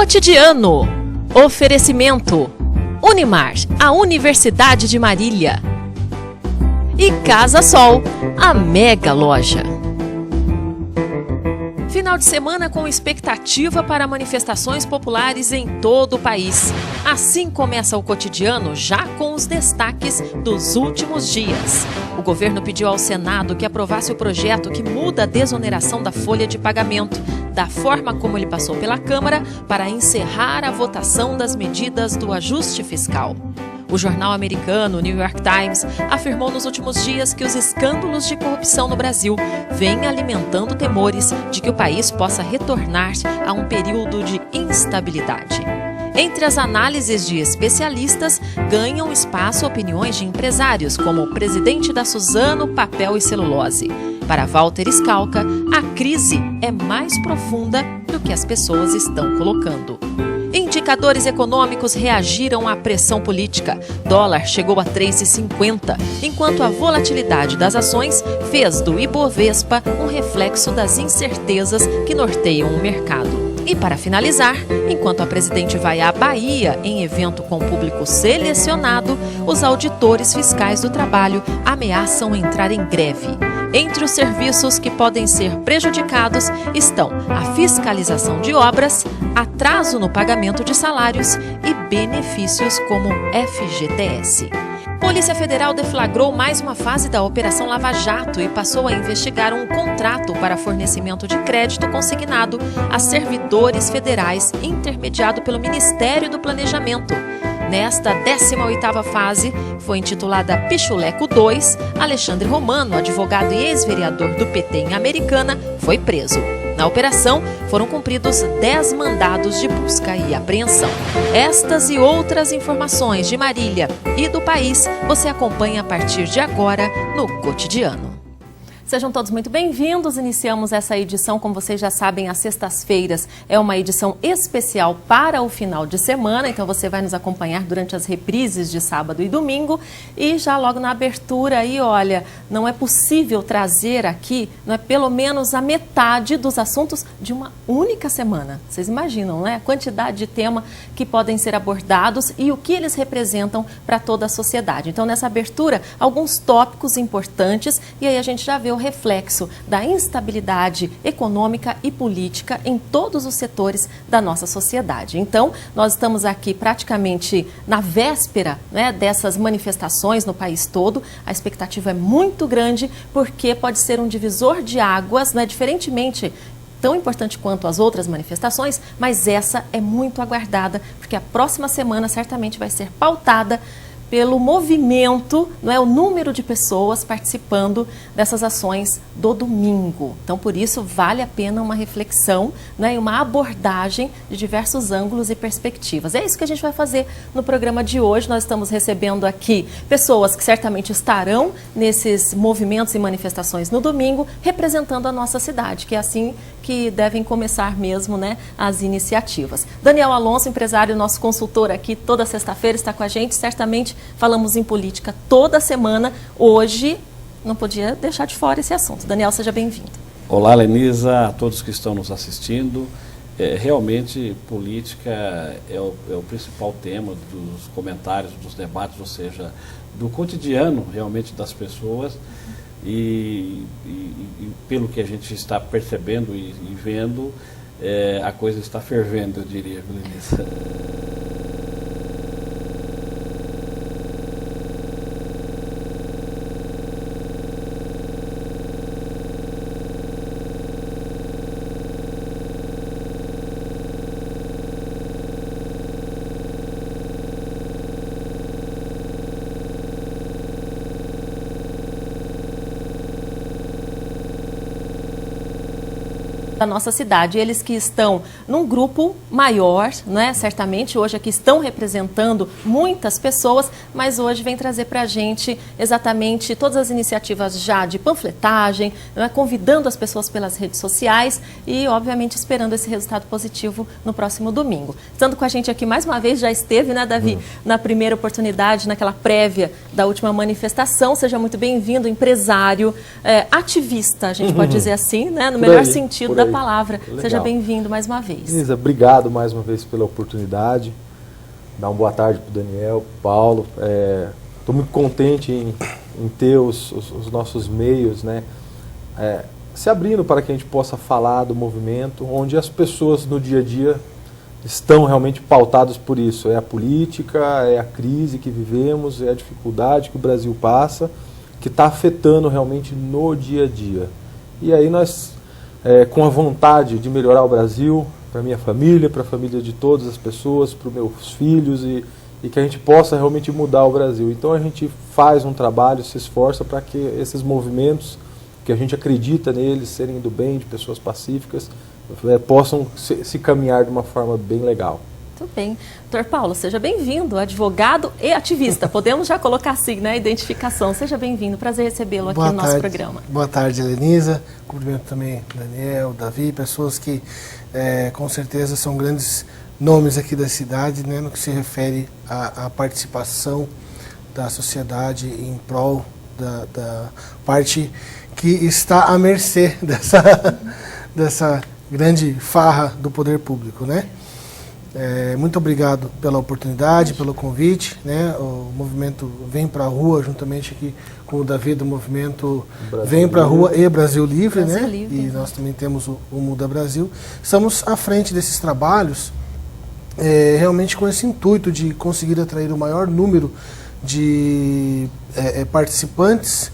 Cotidiano. Oferecimento. Unimar, a Universidade de Marília. E Casa Sol, a mega loja. Final de semana com expectativa para manifestações populares em todo o país. Assim começa o cotidiano, já com os destaques dos últimos dias. O governo pediu ao Senado que aprovasse o projeto que muda a desoneração da folha de pagamento, da forma como ele passou pela Câmara, para encerrar a votação das medidas do ajuste fiscal. O jornal americano New York Times afirmou nos últimos dias que os escândalos de corrupção no Brasil vêm alimentando temores de que o país possa retornar a um período de instabilidade. Entre as análises de especialistas, ganham espaço opiniões de empresários, como o presidente da Suzano Papel e Celulose. Para Walter Schalka, a crise é mais profunda do que as pessoas estão colocando. Indicadores econômicos reagiram à pressão política. Dólar chegou a 3,50, enquanto a volatilidade das ações fez do Ibovespa um reflexo das incertezas que norteiam o mercado. E para finalizar, enquanto a presidente vai à Bahia em evento com público selecionado, os auditores fiscais do trabalho ameaçam entrar em greve. Entre os serviços que podem ser prejudicados estão a fiscalização de obras, atraso no pagamento de salários e benefícios como FGTS. Polícia Federal deflagrou mais uma fase da Operação Lava Jato e passou a investigar um contrato para fornecimento de crédito consignado a servidores federais intermediado pelo Ministério do Planejamento. Nesta 18ª fase, foi intitulada Pichuleco 2, Alexandre Romano, advogado e ex-vereador do PT em Americana, foi preso. Na operação, foram cumpridos 10 mandados de busca e apreensão. Estas e outras informações de Marília e do país você acompanha a partir de agora no Cotidiano. Sejam todos muito bem-vindos. Iniciamos essa edição, como vocês já sabem, às sextas-feiras. É uma edição especial para o final de semana, então você vai nos acompanhar durante as reprises de sábado e domingo. E já logo na abertura aí, olha, não é possível trazer aqui, não é pelo menos a metade dos assuntos de uma única semana. Vocês imaginam, né? A quantidade de temas que podem ser abordados e o que eles representam para toda a sociedade. Então, nessa abertura, alguns tópicos importantes e aí a gente já vê o reflexo da instabilidade econômica e política em todos os setores da nossa sociedade. Então, nós estamos aqui praticamente na véspera, né, dessas manifestações no país todo. A expectativa é muito grande porque pode ser um divisor de águas, né, diferentemente tão importante quanto as outras manifestações, mas essa é muito aguardada porque a próxima semana certamente vai ser pautada pelo movimento, não é, o número de pessoas participando dessas ações do domingo. Então, por isso, vale a pena uma reflexão, né, e uma abordagem de diversos ângulos e perspectivas. É isso que a gente vai fazer no programa de hoje. Nós estamos recebendo aqui pessoas que certamente estarão nesses movimentos e manifestações no domingo, representando a nossa cidade, que é assim que devem começar mesmo, né, as iniciativas. Daniel Alonso, empresário, nosso consultor aqui toda sexta-feira, está com a gente, certamente falamos em política toda semana. Hoje, não podia deixar de fora esse assunto. Daniel, seja bem-vindo. Olá, Lenisa, a todos que estão nos assistindo. Realmente, política é o principal tema dos comentários, dos debates, ou seja, do cotidiano realmente das pessoas. E pelo que a gente está percebendo e vendo, a coisa está fervendo, eu diria, Lenisa. Da nossa cidade, eles que estão num grupo maior, né? Certamente hoje aqui estão representando muitas pessoas, mas hoje vem trazer para a gente exatamente todas as iniciativas já de panfletagem, né? Convidando as pessoas pelas redes sociais e, obviamente, esperando esse resultado positivo no próximo domingo. Estando com a gente aqui mais uma vez, já esteve, né, Davi, na primeira oportunidade, naquela prévia da última manifestação. Seja muito bem-vindo, empresário, ativista, a gente pode dizer assim, né? No melhor sentido da palavra. Legal. Seja bem-vindo mais uma vez. Elisa, obrigado mais uma vez pela oportunidade. Dar uma boa tarde para o Daniel, Paulo. Estou muito contente em ter os nossos meios, né, se abrindo para que a gente possa falar do movimento, onde as pessoas no dia a dia estão realmente pautadas por isso. É a política, é a crise que vivemos, é a dificuldade que o Brasil passa, que está afetando realmente no dia a dia. E aí nós, com a vontade de melhorar o Brasil, para a minha família, para a família de todas as pessoas, para os meus filhos, e que a gente possa realmente mudar o Brasil. Então a gente faz um trabalho, se esforça para que esses movimentos, que a gente acredita neles, serem do bem, de pessoas pacíficas, possam se caminhar de uma forma bem legal. Muito bem. Dr. Paulo, seja bem-vindo, advogado e ativista. Podemos já colocar assim, né, identificação. Seja bem-vindo, prazer recebê-lo aqui no nosso programa. Boa tarde, Helenisa. Cumprimento também Daniel, Davi, pessoas que com certeza são grandes nomes aqui da cidade, né, no que se refere à participação da sociedade em prol da parte que está à mercê dessa grande farra do poder público, né? Muito obrigado pela oportunidade, pelo convite, né? O movimento Vem Pra Rua, juntamente aqui com o Davi do movimento Vem Pra Rua e Brasil Livre, né? Livre, e nós também temos o Muda Brasil. Estamos à frente desses trabalhos, realmente com esse intuito de conseguir atrair o maior número de participantes,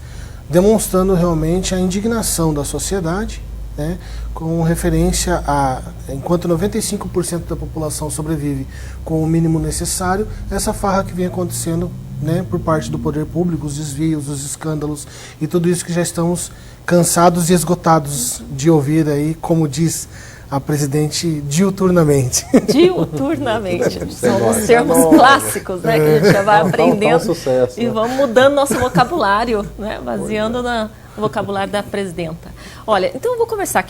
demonstrando realmente a indignação da sociedade, né, com referência a, enquanto 95% da população sobrevive com o mínimo necessário, essa farra que vem acontecendo, né, por parte do poder público, os desvios, os escândalos e tudo isso que já estamos cansados e esgotados de ouvir aí, como diz a presidente, diuturnamente. Diuturnamente. São os termos clássicos, né, que a gente já vai aprendendo sucesso, e vamos mudando nosso vocabulário, né, baseando no vocabulário da presidenta. Olha, então eu vou começar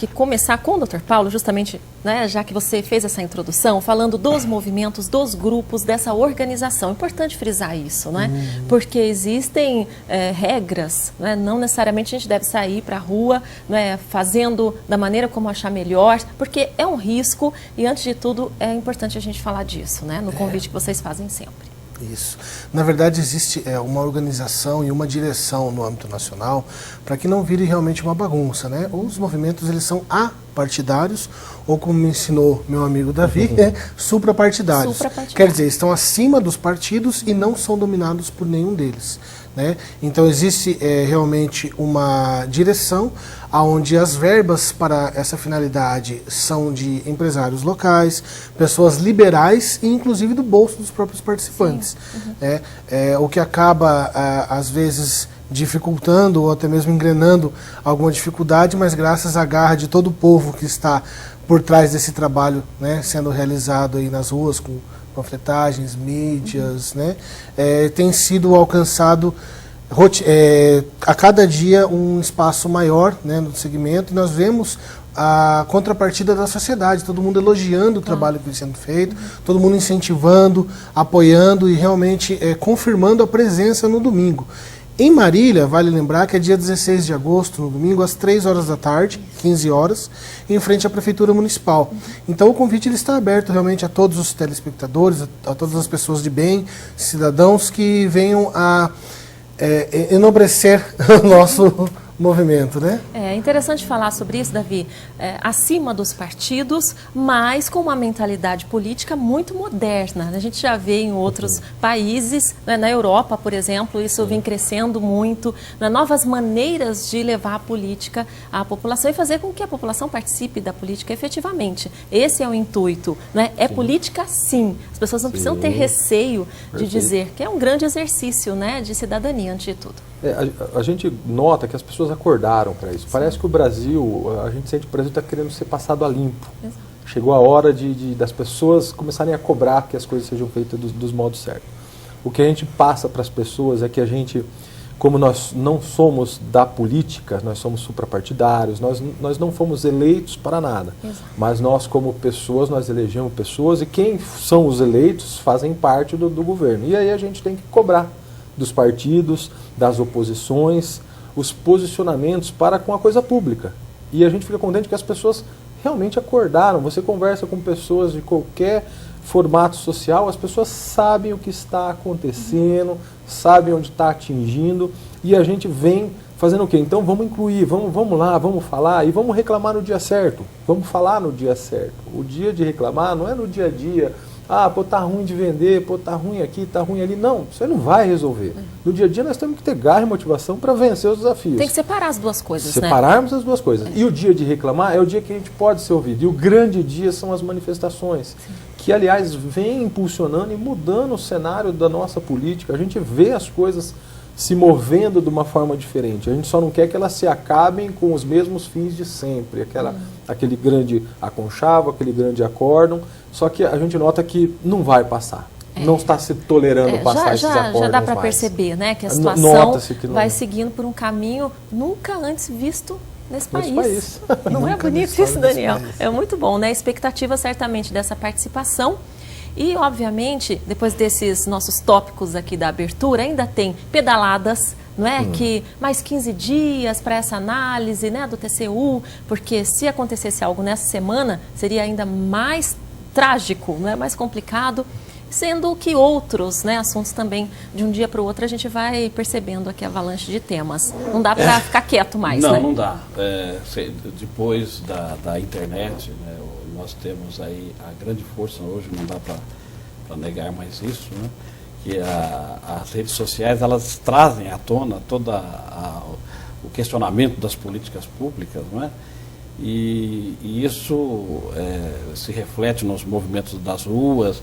com o Dr. Paulo, justamente, né, já que você fez essa introdução, falando dos movimentos, dos grupos, dessa organização. Importante frisar isso, né? Porque existem regras, né? Não necessariamente a gente deve sair para a rua, né, fazendo da maneira como achar melhor, porque é um risco e, antes de tudo, é importante a gente falar disso, né, no convite que vocês fazem sempre. Isso. Na verdade, existe uma organização e uma direção no âmbito nacional para que não vire realmente uma bagunça, né? Os movimentos, eles são apartidários, ou como me ensinou meu amigo Davi, suprapartidários. Quer dizer, estão acima dos partidos e não são dominados por nenhum deles, né? Então existe realmente uma direção onde as verbas para essa finalidade são de empresários locais, pessoas liberais e inclusive do bolso dos próprios participantes. O que acaba, às vezes, dificultando ou até mesmo engrenando alguma dificuldade, mas graças à garra de todo o povo que está por trás desse trabalho, né, sendo realizado aí nas ruas com panfletagens, mídias, né, tem sido alcançado a cada dia um espaço maior, né, no segmento, e nós vemos a contrapartida da sociedade, todo mundo elogiando o trabalho que vem sendo feito, todo mundo incentivando, apoiando e realmente confirmando a presença no domingo. Em Marília, vale lembrar que é dia 16 de agosto, no domingo, às 3 horas da tarde, 15 horas, em frente à Prefeitura Municipal. Então o convite ele está aberto realmente a todos os telespectadores, a todas as pessoas de bem, cidadãos que venham a enobrecer o nosso movimento, né? É interessante falar sobre isso, Davi, acima dos partidos, mas com uma mentalidade política muito moderna. A gente já vê em outros países, né, na Europa, por exemplo, isso vem crescendo muito, né, novas maneiras de levar a política à população e fazer com que a população participe da política efetivamente. Esse é o intuito, né? É política, sim. As pessoas não precisam ter receio de dizer que é um grande exercício, né, de cidadania, antes de tudo. A gente nota que as pessoas acordaram para isso. Sim. Parece que o Brasil, a gente sente que o Brasil está querendo ser passado a limpo. Exato. Chegou a hora das pessoas começarem a cobrar que as coisas sejam feitas dos modos certos. O que a gente passa para as pessoas é que a gente, como nós não somos da política, nós somos suprapartidários, nós não fomos eleitos para nada. Exato. Mas nós, como pessoas, nós elegemos pessoas e quem são os eleitos fazem parte do governo. E aí a gente tem que cobrar dos partidos, das oposições, os posicionamentos para com a coisa pública. E a gente fica contente que as pessoas realmente acordaram. Você conversa com pessoas de qualquer formato social, as pessoas sabem o que está acontecendo, sabem onde está atingindo, e a gente vem fazendo o quê? Então vamos incluir, vamos lá, vamos falar e vamos reclamar no dia certo. Vamos falar no dia certo. O dia de reclamar não é no dia a dia. Ah, pô, tá ruim de vender, pô, tá ruim aqui, tá ruim ali. Não, você não vai resolver. No dia a dia nós temos que ter garra e motivação para vencer os desafios. Tem que separar as duas coisas, né? Separarmos as duas coisas. E o dia de reclamar é o dia que a gente pode ser ouvido. E o grande dia são as manifestações. Sim. Que, aliás, vem impulsionando e mudando o cenário da nossa política. A gente vê as coisas se movendo de uma forma diferente. A gente só não quer que elas se acabem com os mesmos fins de sempre. Aquele grande aconchavo, aquele grande acórdão. Só que a gente nota que não vai passar. Não está se tolerando passar esses acórdãos. Já dá para perceber, né, que a situação vai seguindo por um caminho nunca antes visto nesse país. Não é bonito isso, Daniel? É muito bom, né? A expectativa certamente dessa participação. E, obviamente, depois desses nossos tópicos aqui da abertura, ainda tem pedaladas, não é? Que mais 15 dias para essa análise, né, do TCU, porque se acontecesse algo nessa semana, seria ainda mais trágico, não é? Mais complicado, sendo que outros, né, assuntos também, de um dia para o outro, a gente vai percebendo aqui a avalanche de temas. Não dá para ficar quieto mais, não, né? Não dá. Depois da internet, né, nós temos aí a grande força hoje, não dá para negar mais isso, né, que as redes sociais, elas trazem à tona todo o questionamento das políticas públicas, não é? E isso se reflete nos movimentos das ruas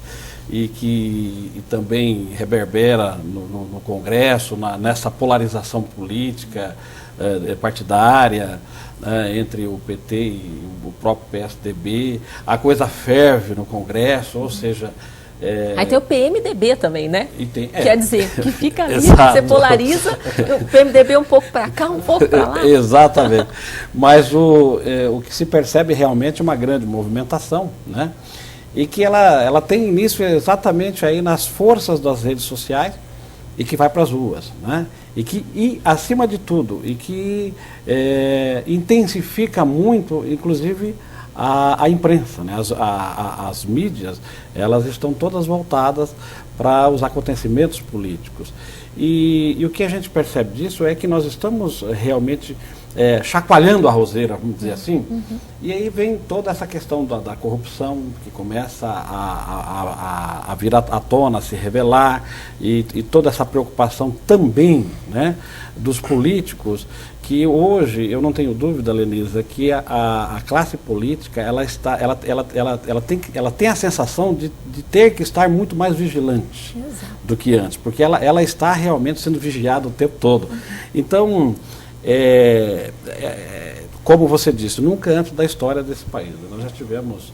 e também reverbera no Congresso, nessa polarização política partidária, entre o PT e o próprio PSDB. A coisa ferve no Congresso, ou seja... Aí tem o PMDB também, né? Quer dizer, que fica ali, Exato. Você polariza, o PMDB um pouco para cá, um pouco para lá. Exatamente. Mas o que se percebe realmente é uma grande movimentação, né? E que ela tem início exatamente aí nas forças das redes sociais e que vai para as ruas, né? E acima de tudo, e que intensifica muito, inclusive, a imprensa, né? As mídias, elas estão todas voltadas para os acontecimentos políticos. E o que a gente percebe disso é que nós estamos realmente chacoalhando a roseira, vamos dizer assim, e aí vem toda essa questão da corrupção que começa a vir à tona, a se revelar, e toda essa preocupação também, né, dos políticos, que hoje, eu não tenho dúvida, Lenisa, que a classe política, ela tem a sensação de ter que estar muito mais vigilante. Exato. Do que antes, porque ela está realmente sendo vigiada o tempo todo. Então, como você disse, nunca antes da história desse país. Nós já tivemos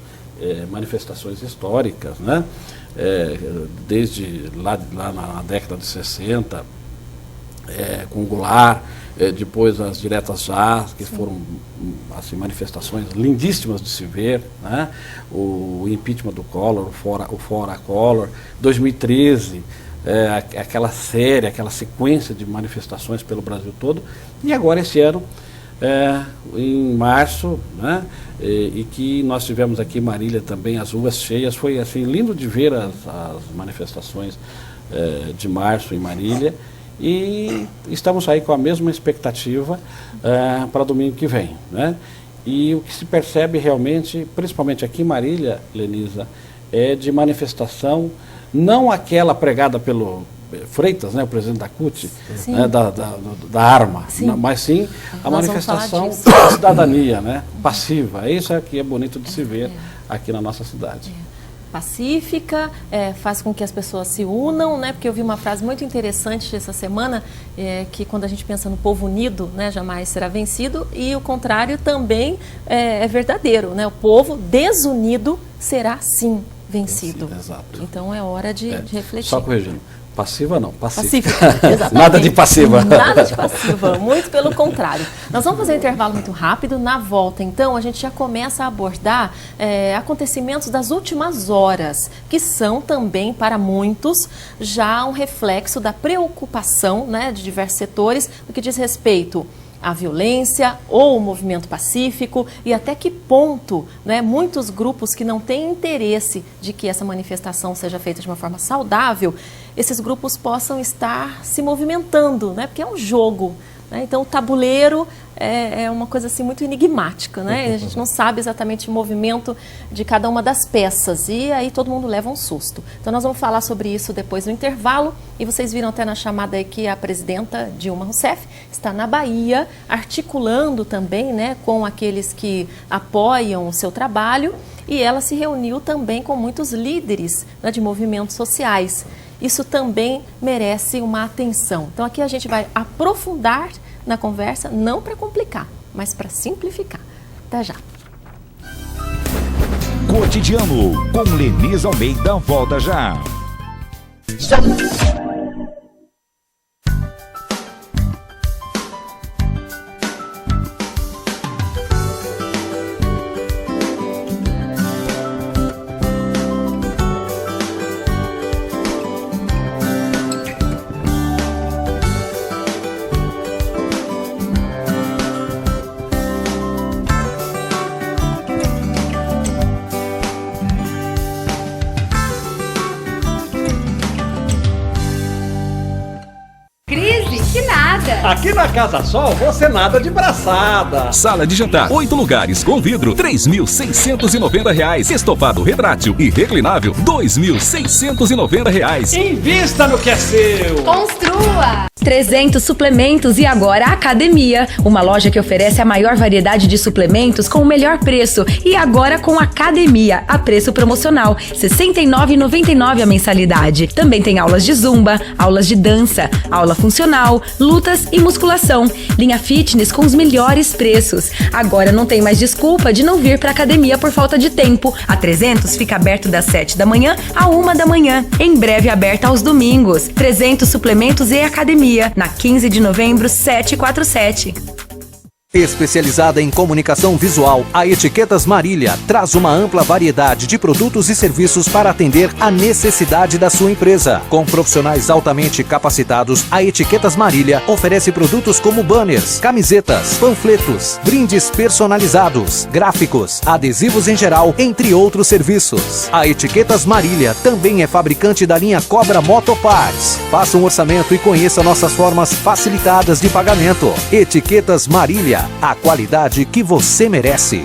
manifestações históricas, né? Desde lá na década de 60, com Goulart, depois as diretas já, que foram assim, manifestações lindíssimas de se ver, né? O impeachment do Collor, o Fora Collor, 2013, aquela série, aquela sequência de manifestações pelo Brasil todo, e agora esse ano, em março, né? E que nós tivemos aqui em Marília também as ruas cheias. Foi assim lindo de ver as manifestações de março em Marília. E estamos aí com a mesma expectativa para domingo que vem, né? E o que se percebe realmente, principalmente aqui em Marília, Lenisa, é de manifestação, não aquela pregada pelo Freitas, né, o presidente da CUT, né, da arma, mas sim a manifestação da cidadania, né, passiva. Isso é que é bonito de se ver aqui na nossa cidade. Pacífica, faz com que as pessoas se unam, né? Porque eu vi uma frase muito interessante essa semana, que quando a gente pensa no povo unido, né, jamais será vencido, e o contrário também é verdadeiro, né? O povo desunido será sim vencido. Exato. Então é hora de refletir. Só corrigindo. Passiva não, pacífica. Exatamente. Nada de passiva. Nada de passiva, muito pelo contrário. Nós vamos fazer um intervalo muito rápido. Na volta, então, a gente já começa a abordar acontecimentos das últimas horas, que são também, para muitos, já um reflexo da preocupação, né, de diversos setores no que diz respeito a violência ou o movimento pacífico e até que ponto, né, muitos grupos que não têm interesse de que essa manifestação seja feita de uma forma saudável, esses grupos possam estar se movimentando, né, porque é um jogo. Então, o tabuleiro é uma coisa assim muito enigmática, né? A gente não sabe exatamente o movimento de cada uma das peças e aí todo mundo leva um susto. Então, nós vamos falar sobre isso depois no intervalo e vocês viram até na chamada aí que a presidenta Dilma Rousseff está na Bahia, articulando também, né, com aqueles que apoiam o seu trabalho e ela se reuniu também com muitos líderes, né, de movimentos sociais. Isso também merece uma atenção. Então aqui a gente vai aprofundar na conversa, não para complicar, mas para simplificar. Até já. Cotidiano, com Lenise Almeida, volta já. Aqui na Casa Sol, você nada de braçada. Sala de jantar, 8 lugares com vidro, R$ 3.690. Estofado retrátil e reclinável, R$ 2.690. Invista no que é seu. Construa! 300 suplementos e agora a Academia, uma loja que oferece a maior variedade de suplementos com o melhor preço e agora com Academia, a preço promocional, R$ 69,99 a mensalidade. Também tem aulas de zumba, aulas de dança, aula funcional, lutas e musculação. Linha fitness com os melhores preços. Agora não tem mais desculpa de não vir para a Academia por falta de tempo. A 300 fica aberto das 7 da manhã à 1 da manhã. Em breve aberta aos domingos. 300 suplementos e Academia. Na 15 de novembro, 747. Especializada em comunicação visual, a Etiquetas Marília traz uma ampla variedade de produtos e serviços para atender a necessidade da sua empresa. Com profissionais altamente capacitados, a Etiquetas Marília oferece produtos como banners, camisetas, panfletos, brindes personalizados, gráficos, adesivos em geral, entre outros serviços. A Etiquetas Marília também é fabricante da linha Cobra Motoparts. Faça um orçamento e conheça nossas formas facilitadas de pagamento. Etiquetas Marília, a qualidade que você merece.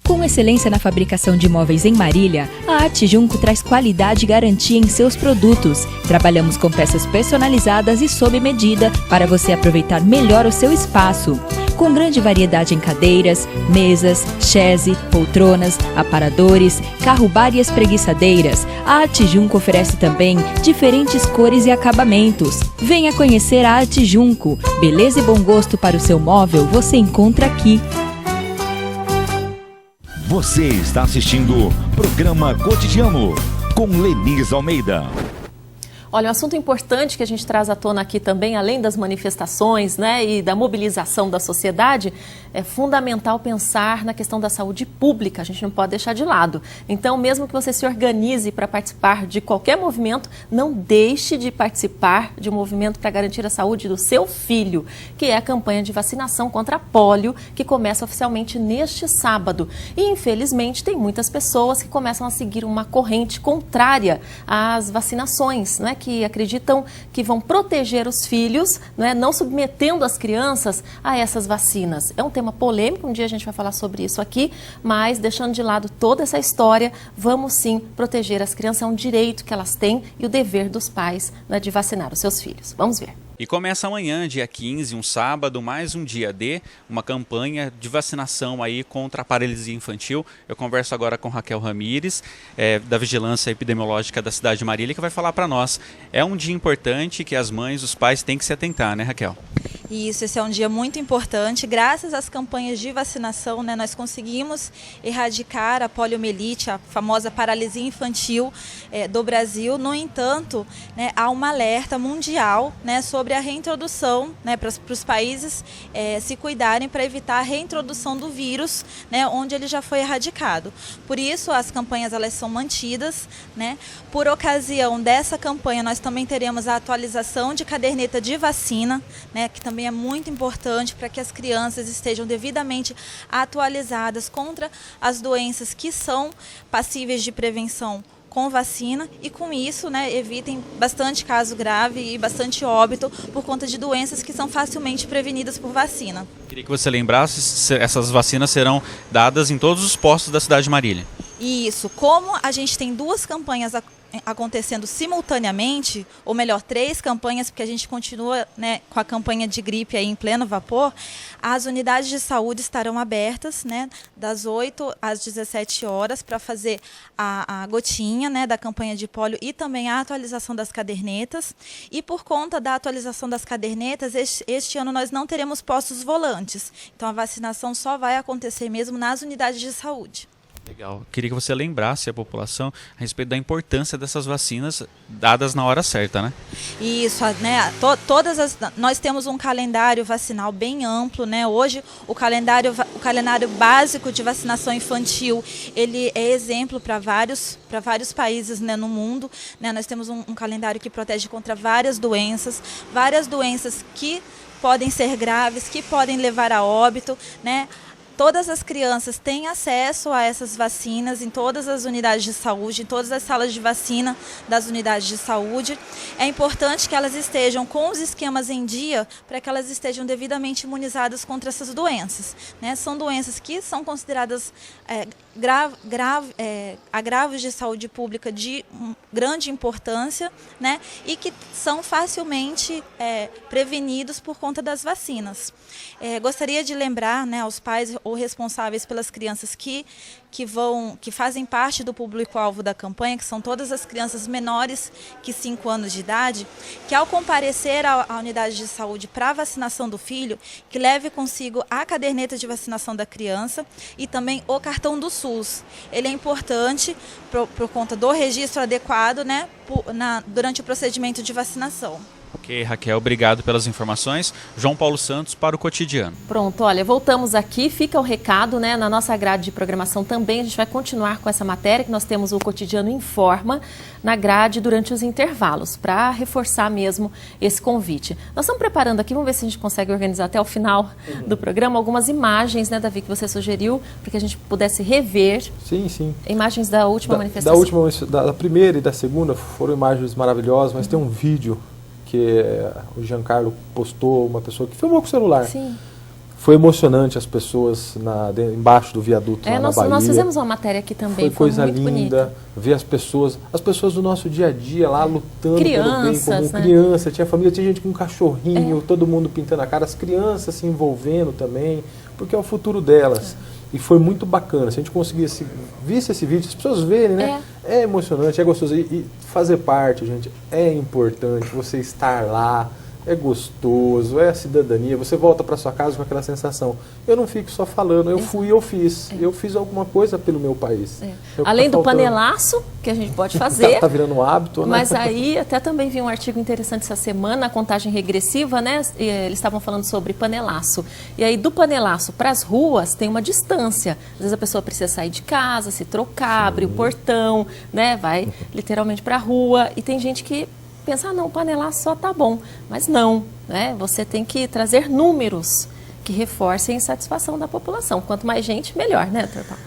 Com excelência na fabricação de móveis em Marília, a Arte Junco traz qualidade e garantia em seus produtos. Trabalhamos com peças personalizadas e sob medida para você aproveitar melhor o seu espaço. Com grande variedade em cadeiras, mesas, chaise, poltronas, aparadores, carro-bar e espreguiçadeiras, a Arte Junco oferece também diferentes cores e acabamentos. Venha conhecer a Arte Junco. Beleza e bom gosto para o seu móvel você encontra aqui. Você está assistindo Programa Cotidiano, com Lenise Almeida. Olha, um assunto importante que a gente traz à tona aqui também, além das manifestações, né, e da mobilização da sociedade, é fundamental pensar na questão da saúde pública, a gente não pode deixar de lado. Então, mesmo que você se organize para participar de qualquer movimento, não deixe de participar de um movimento para garantir a saúde do seu filho, que é a campanha de vacinação contra a pólio, que começa oficialmente neste sábado. E, infelizmente, tem muitas pessoas que começam a seguir uma corrente contrária às vacinações, né, que acreditam que vão proteger os filhos, né, não submetendo as crianças a essas vacinas. É um tema polêmico, um dia a gente vai falar sobre isso aqui, mas deixando de lado toda essa história, vamos sim proteger as crianças, é um direito que elas têm e o dever dos pais, né, de vacinar os seus filhos. Vamos ver. E começa amanhã, dia 15, um sábado, mais um dia D, uma campanha de vacinação aí contra a paralisia infantil. Eu converso agora com Raquel Ramires, da Vigilância Epidemiológica da cidade de Marília, que vai falar para nós. É um dia importante que as mães, os pais têm que se atentar, né, Raquel? Isso, esse é um dia muito importante. Graças às campanhas de vacinação, né, nós conseguimos erradicar a poliomielite, a famosa paralisia infantil do Brasil. No entanto, né, há um alerta mundial, né, sobre a reintrodução, né, para os países se cuidarem para evitar a reintrodução do vírus, né, onde ele já foi erradicado. Por isso, as campanhas elas são mantidas, né? Por ocasião dessa campanha, nós também teremos a atualização de caderneta de vacina, né, que também também é muito importante para que as crianças estejam devidamente atualizadas contra as doenças que são passíveis de prevenção com vacina e com isso, né, evitem bastante caso grave e bastante óbito por conta de doenças que são facilmente prevenidas por vacina. Queria que você lembrasse, essas vacinas serão dadas em todos os postos da cidade de Marília. Isso, como a gente tem 2 campanhas acontecendo simultaneamente, ou melhor, 3 campanhas, porque a gente continua, né, com a campanha de gripe aí em pleno vapor, as unidades de saúde estarão abertas, né, das 8 às 17 horas para fazer a gotinha, né, da campanha de pólio e também a atualização das cadernetas. E por conta da atualização das cadernetas, este ano nós não teremos postos volantes. Então a vacinação só vai acontecer mesmo nas unidades de saúde. Legal. Queria que você lembrasse a população a respeito da importância dessas vacinas dadas na hora certa, né? Isso, né? Nós temos um calendário vacinal bem amplo, né? Hoje o calendário básico de vacinação infantil, ele é exemplo para vários países, né, no mundo, né? Nós temos um calendário que protege contra várias doenças que podem ser graves, que podem levar a óbito, né? Todas as crianças têm acesso a essas vacinas em todas as unidades de saúde, em todas as salas de vacina das unidades de saúde. É importante que elas estejam com os esquemas em dia para que elas estejam devidamente imunizadas contra essas doenças, né? São doenças que são consideradas agravos de saúde pública de grande importância, né? E que são facilmente prevenidos por conta das vacinas. Gostaria de lembrar, né, aos pais ou responsáveis pelas crianças que fazem parte do público-alvo da campanha, que são todas as crianças menores que 5 anos de idade, que ao comparecer à unidade de saúde para a vacinação do filho, que leve consigo a caderneta de vacinação da criança e também o cartão do SUS. Ele é importante por conta do registro adequado, né, durante o procedimento de vacinação. Ok, Raquel, obrigado pelas informações. João Paulo Santos para o Cotidiano. Pronto, olha, voltamos aqui, fica o recado, né? Na nossa grade de programação também, a gente vai continuar com essa matéria, que nós temos o Cotidiano Informa na grade durante os intervalos, para reforçar mesmo esse convite. Nós estamos preparando aqui, vamos ver se a gente consegue organizar até o final do programa algumas imagens, né, Davi, que você sugeriu, para que a gente pudesse rever. Sim. Imagens da última manifestação. Da primeira e da segunda foram imagens maravilhosas, mas tem um vídeo que o Giancarlo postou, uma pessoa que filmou com o celular. Sim. Foi emocionante as pessoas embaixo do viaduto lá na Bahia. Nós fizemos uma matéria aqui também, foi coisa muito linda, bonita. Ver as pessoas do nosso dia a dia lá lutando pelo bem, como né? Criança, tinha família, tinha gente com um cachorrinho, todo mundo pintando a cara, as crianças se envolvendo também, porque é o futuro delas. E foi muito bacana, se a gente conseguisse, visse esse vídeo, as pessoas verem, né? É emocionante, é gostoso. E fazer parte, gente, é importante, você estar lá, é gostoso, é a cidadania, você volta para sua casa com aquela sensação. Eu não fico só falando, eu fui e eu fiz. Eu fiz alguma coisa pelo meu país. Além do panelaço, que a gente pode fazer. Tá virando um hábito, né? Mas aí, até também vi um artigo interessante essa semana, a contagem regressiva, né? Eles estavam falando sobre panelaço. E aí, do panelaço para as ruas, tem uma distância. Às vezes a pessoa precisa sair de casa, se trocar, abrir o portão, né? Vai literalmente para a rua. E tem gente que pensa, não, o panelaço só tá bom. Mas não, né? Você tem que trazer números que reforcem a insatisfação da população. Quanto mais gente, melhor, né, Dr. Paulo?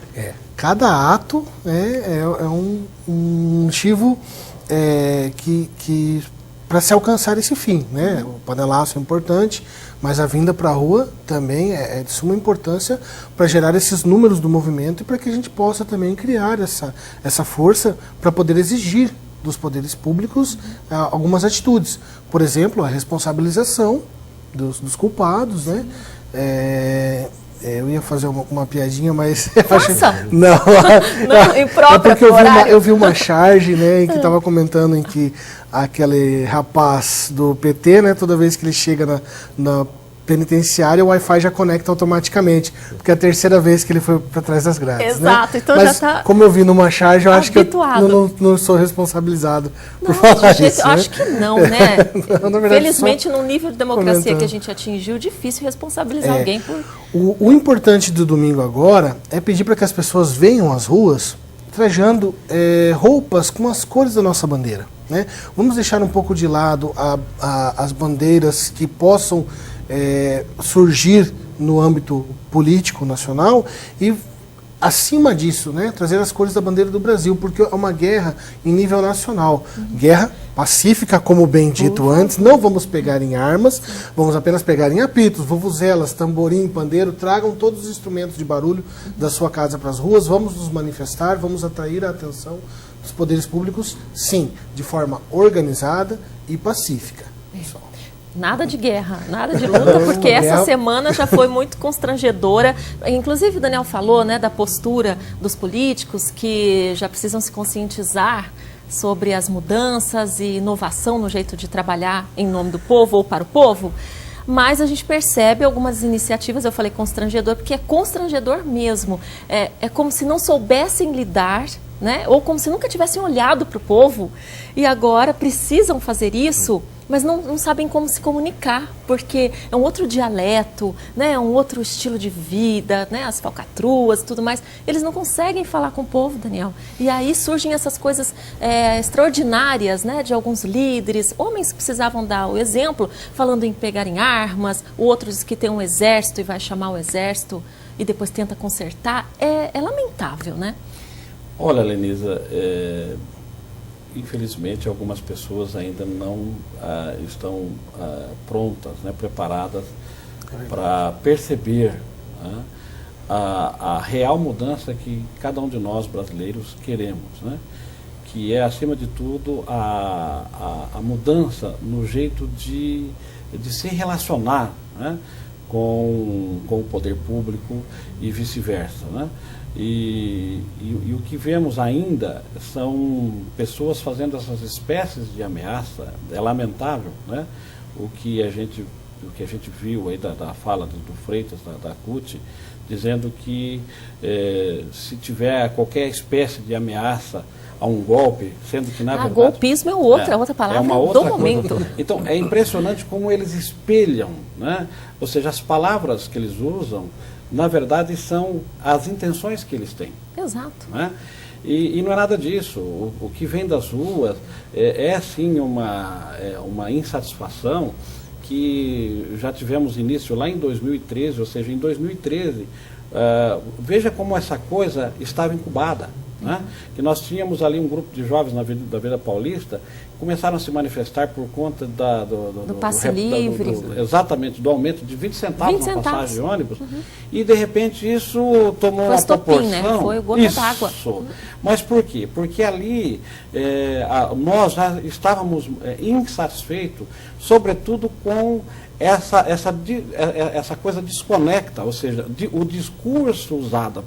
Cada ato é um motivo que para se alcançar esse fim, né? O panelaço é importante, mas a vinda para a rua também é de suma importância para gerar esses números do movimento e para que a gente possa também criar essa força para poder exigir dos poderes públicos algumas atitudes. Por exemplo, a responsabilização dos culpados, né? Eu ia fazer uma piadinha, mas... Não, porque eu vi uma charge, né, que estava comentando em que aquele rapaz do PT, né, toda vez que ele chega na penitenciária, o Wi-Fi já conecta automaticamente, porque é a terceira vez que ele foi para trás das grades. Exato, né? então mas, já tá como eu vi numa charge, eu habituado. acho que eu não sou responsabilizado por falar isso. Eu acho que não, né? Não, verdade, felizmente, num nível de democracia que a gente atingiu, difícil responsabilizar alguém por... O importante do domingo agora é pedir para que as pessoas venham às ruas trajando roupas com as cores da nossa bandeira, né? Vamos deixar um pouco de lado as bandeiras que possam surgir no âmbito político nacional e, acima disso, né, trazer as cores da bandeira do Brasil, porque é uma guerra em nível nacional. Guerra pacífica, como bem dito antes, não vamos pegar em armas, vamos apenas pegar em apitos, vuvuzelas, tamborim, pandeiro, tragam todos os instrumentos de barulho da sua casa para as ruas, vamos nos manifestar, vamos atrair a atenção dos poderes públicos, sim, de forma organizada e pacífica. Nada de guerra, nada de luta, porque essa semana já foi muito constrangedora. Inclusive, o Daniel falou, né, da postura dos políticos que já precisam se conscientizar sobre as mudanças e inovação no jeito de trabalhar em nome do povo ou para o povo. Mas a gente percebe algumas iniciativas, eu falei constrangedor, porque é constrangedor mesmo. É como se não soubessem lidar, né, ou como se nunca tivessem olhado para o povo e agora precisam fazer isso, mas não sabem como se comunicar, porque é um outro dialeto, né, é um outro estilo de vida, né, as falcatruas e tudo mais. Eles não conseguem falar com o povo, Daniel. E aí surgem essas coisas extraordinárias, né, de alguns líderes, homens que precisavam dar o exemplo, falando em pegar em armas, outros que tem um exército e vai chamar o exército e depois tenta consertar. É lamentável, né? Olha, Lenisa, infelizmente algumas pessoas ainda não estão prontas, né, preparadas para perceber a real mudança que cada um de nós brasileiros queremos, né, que é, acima de tudo, a mudança no jeito de se relacionar, né, com o poder público e vice-versa, né? E o que vemos ainda são pessoas fazendo essas espécies de ameaça. É lamentável, né? O que a gente viu aí da fala do Freitas, da CUT, dizendo que se tiver qualquer espécie de ameaça a um golpe, sendo que na verdade... golpismo é outra palavra, é uma outra do momento. Coisa. Então, é impressionante como eles espelham, né? Ou seja, as palavras que eles usam, na verdade, são as intenções que eles têm. Exato. Né? E não é nada disso. O que vem das ruas sim uma insatisfação que já tivemos início lá em 2013, ou seja, em 2013, veja como essa coisa estava incubada. Né? Que nós tínhamos ali um grupo de jovens da Avenida Paulista que começaram a se manifestar por conta do passe livre. Exatamente, do aumento de 20 centavos na passagem de ônibus. E de repente isso tomou uma proporção. Né? Foi gota d'água. Mas por quê? Porque ali nós já estávamos insatisfeitos, sobretudo com essa coisa desconecta, ou seja, o discurso usado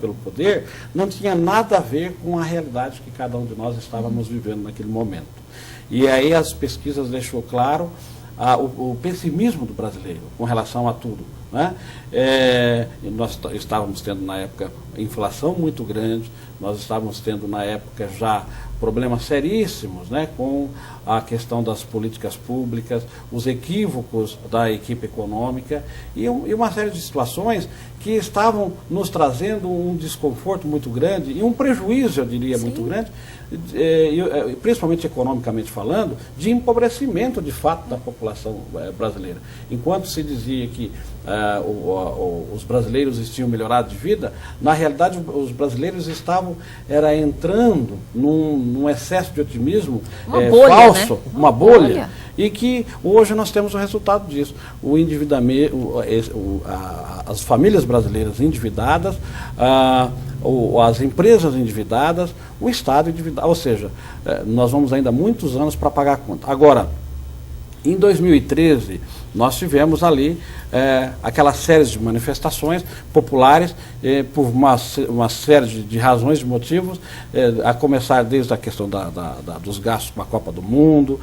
pelo poder não tinha nada a ver com a realidade que cada um de nós estávamos vivendo naquele momento. E aí as pesquisas deixou claro o pessimismo do brasileiro com relação a tudo. Né? Nós estávamos tendo na época inflação muito grande, nós estávamos tendo na época já problemas seríssimos, né, com a questão das políticas públicas, os equívocos da equipe econômica e uma série de situações que estavam nos trazendo um desconforto muito grande e um prejuízo, eu diria, muito grande, principalmente economicamente falando, de empobrecimento de fato da população brasileira. Enquanto se dizia que os brasileiros tinham melhorado de vida, na realidade os brasileiros estavam entrando num excesso de otimismo falso, né? Uma bolha, e que hoje nós temos o resultado disso. O endividamento, as famílias brasileiras endividadas, as empresas endividadas, o Estado endividado, ou seja, nós vamos ainda muitos anos para pagar a conta. Agora, em 2013, nós tivemos ali aquela série de manifestações populares por uma série de razões, de motivos, a começar desde a questão dos gastos com a Copa do Mundo,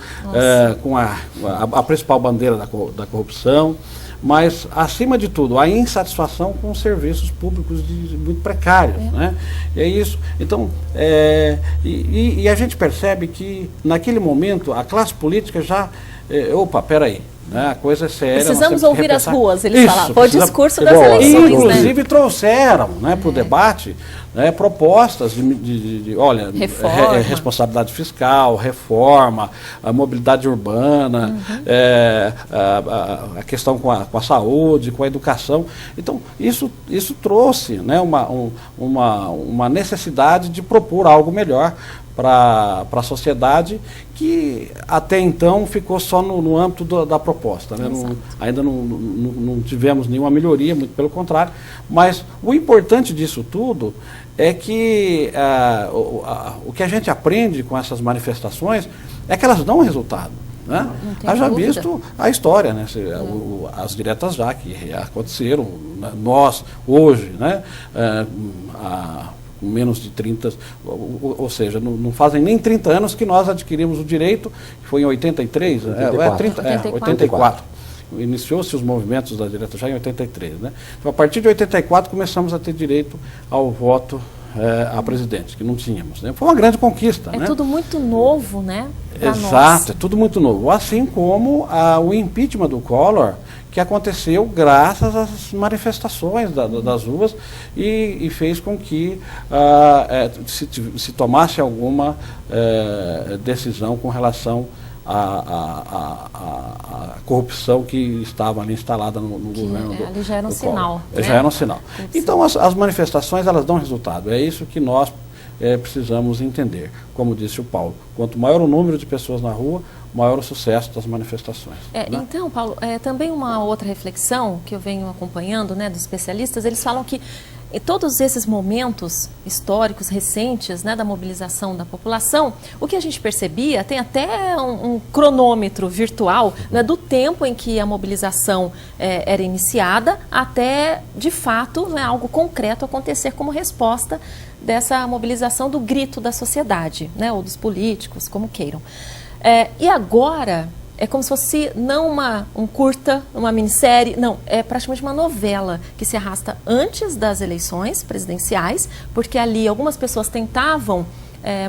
com a principal bandeira da corrupção, mas, acima de tudo, a insatisfação com os serviços públicos muito precários. Né? E é isso. Então, e a gente percebe que, naquele momento, a classe política já... peraí, né? A coisa é séria. Precisamos ouvir as ruas, eles Isso, falavam. Foi o discurso das eleições, inclusive trouxeram, né, para o debate, né, propostas de olha, responsabilidade fiscal, reforma, a mobilidade urbana, a questão com a saúde, com a educação. Então, isso trouxe, né, uma necessidade de propor algo melhor para a sociedade, que até então ficou só no âmbito da proposta. Né? Ainda não tivemos nenhuma melhoria, muito pelo contrário, mas o importante disso tudo é que o que a gente aprende com essas manifestações é que elas dão resultado. Né? Haja visto a história, né? As diretas já que aconteceram, nós hoje, né? Menos de 30, ou seja, não fazem nem 30 anos que nós adquirimos o direito, que foi em 83, 84. Iniciou-se os movimentos da direta já em 83. Né? Então, a partir de 84 começamos a ter direito ao voto a presidente, que não tínhamos. Né? Foi uma grande conquista. É tudo muito novo, né? Exato, é tudo muito novo. Assim como o impeachment do Collor, que aconteceu graças às manifestações das ruas e fez com que se tomasse alguma decisão com relação à corrupção que estava ali instalada no governo do ali já era um sinal. Já era um sinal. Então, as manifestações, elas dão resultado. É isso que nós precisamos entender. Como disse o Paulo, quanto maior o número de pessoas na rua, maior o sucesso das manifestações. Né? Então, Paulo, também uma outra reflexão que eu venho acompanhando, né, dos especialistas, eles falam que em todos esses momentos históricos recentes, né, da mobilização da população, o que a gente percebia, tem até um cronômetro virtual, né, do tempo em que a mobilização era iniciada até, de fato, né, algo concreto acontecer como resposta dessa mobilização do grito da sociedade, né, ou dos políticos, como queiram. E agora é como se fosse não um curta, uma minissérie, não, é praticamente uma novela que se arrasta antes das eleições presidenciais, porque ali algumas pessoas tentavam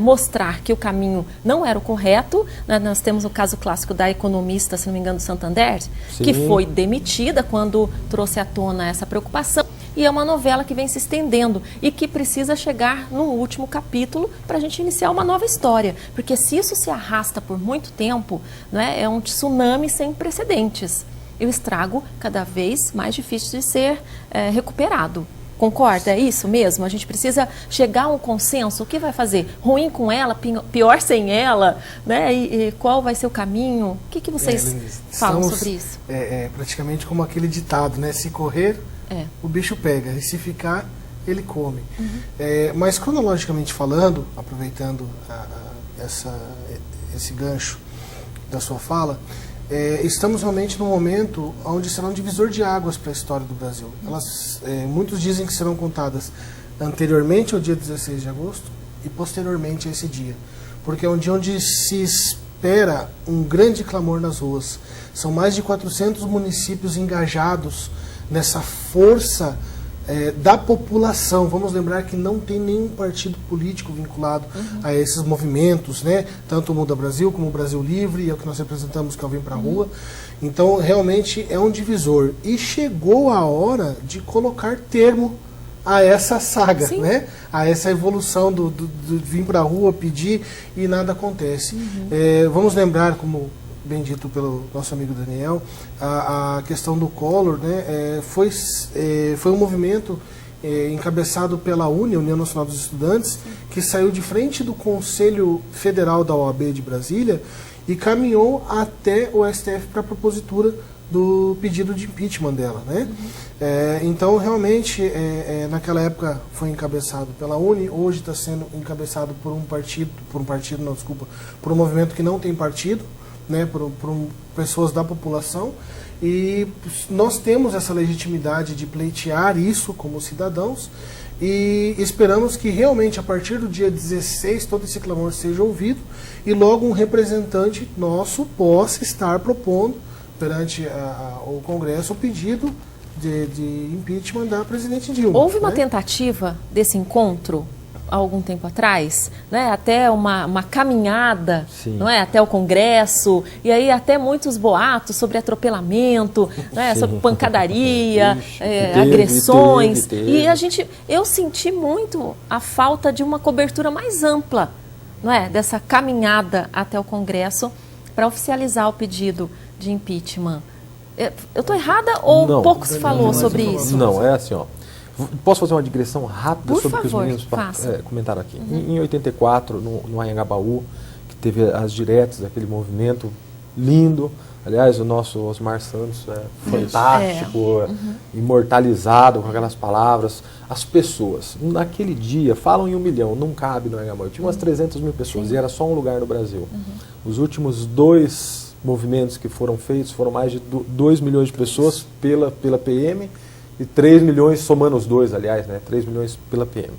mostrar que o caminho não era o correto. Né? Nós temos o caso clássico da economista, se não me engano, do Santander, sim, que foi demitida quando trouxe à tona essa preocupação. E é uma novela que vem se estendendo e que precisa chegar no último capítulo para a gente iniciar uma nova história. Porque se isso se arrasta por muito tempo, né, é um tsunami sem precedentes. E o estrago cada vez mais difícil de ser recuperado. Concorda? É isso mesmo? A gente precisa chegar a um consenso. O que vai fazer? Ruim com ela, pior sem ela? Né? E qual vai ser o caminho? O que vocês falam sobre isso? Praticamente como aquele ditado, né? Se correr, o bicho pega. E se ficar, ele come. Mas cronologicamente falando, aproveitando esse gancho da sua fala, estamos realmente num momento onde será um divisor de águas para a história do Brasil. Muitos dizem que serão contadas anteriormente ao dia 16 de agosto e posteriormente a esse dia. Porque é um dia onde se espera um grande clamor nas ruas. São mais de 400 municípios engajados nessa força da população. Vamos lembrar que não tem nenhum partido político vinculado a esses movimentos, né? Tanto o Muda Brasil como o Brasil Livre, é o que nós representamos, que é o Vem Pra Rua. Então, realmente é um divisor. E chegou a hora de colocar termo a essa saga, né? A essa evolução do vir pra rua, pedir e nada acontece. Vamos lembrar, como bem dito pelo nosso amigo Daniel, a questão do Collor, né, foi um movimento encabeçado pela União Nacional dos Estudantes, que saiu de frente do Conselho Federal da OAB de Brasília e caminhou até o STF para a propositura do pedido de impeachment dela, né? Então, realmente, naquela época foi encabeçado pela UNE, hoje está sendo encabeçado por um movimento que não tem partido, né, por pessoas da população, e nós temos essa legitimidade de pleitear isso como cidadãos e esperamos que realmente a partir do dia 16 todo esse clamor seja ouvido e logo um representante nosso possa estar propondo perante o Congresso o pedido de impeachment da presidente Dilma. Houve uma tentativa desse encontro há algum tempo atrás, né? Até uma caminhada, não é? Até o Congresso, e aí até muitos boatos sobre atropelamento, né? Sobre pancadaria, agressões. E eu senti muito a falta de uma cobertura mais ampla, não é? Dessa caminhada até o Congresso para oficializar o pedido de impeachment. Eu estou errada ou pouco se falou sobre isso? Não, é assim, ó. Posso fazer uma digressão rápida sobre o que os meninos comentaram aqui? Em 84, no Anhangabaú, que teve as diretas daquele movimento lindo. Aliás, o nosso Osmar Santos é fantástico, imortalizado com aquelas palavras. As pessoas, naquele dia, falam em 1 milhão, não cabe no Anhangabaú. Tinha umas 300 mil pessoas e era só um lugar no Brasil. Os últimos 2 movimentos que foram feitos foram mais de 2 milhões de pessoas pela PM e 3 milhões, somando os dois, aliás, né, 3 milhões pela PM.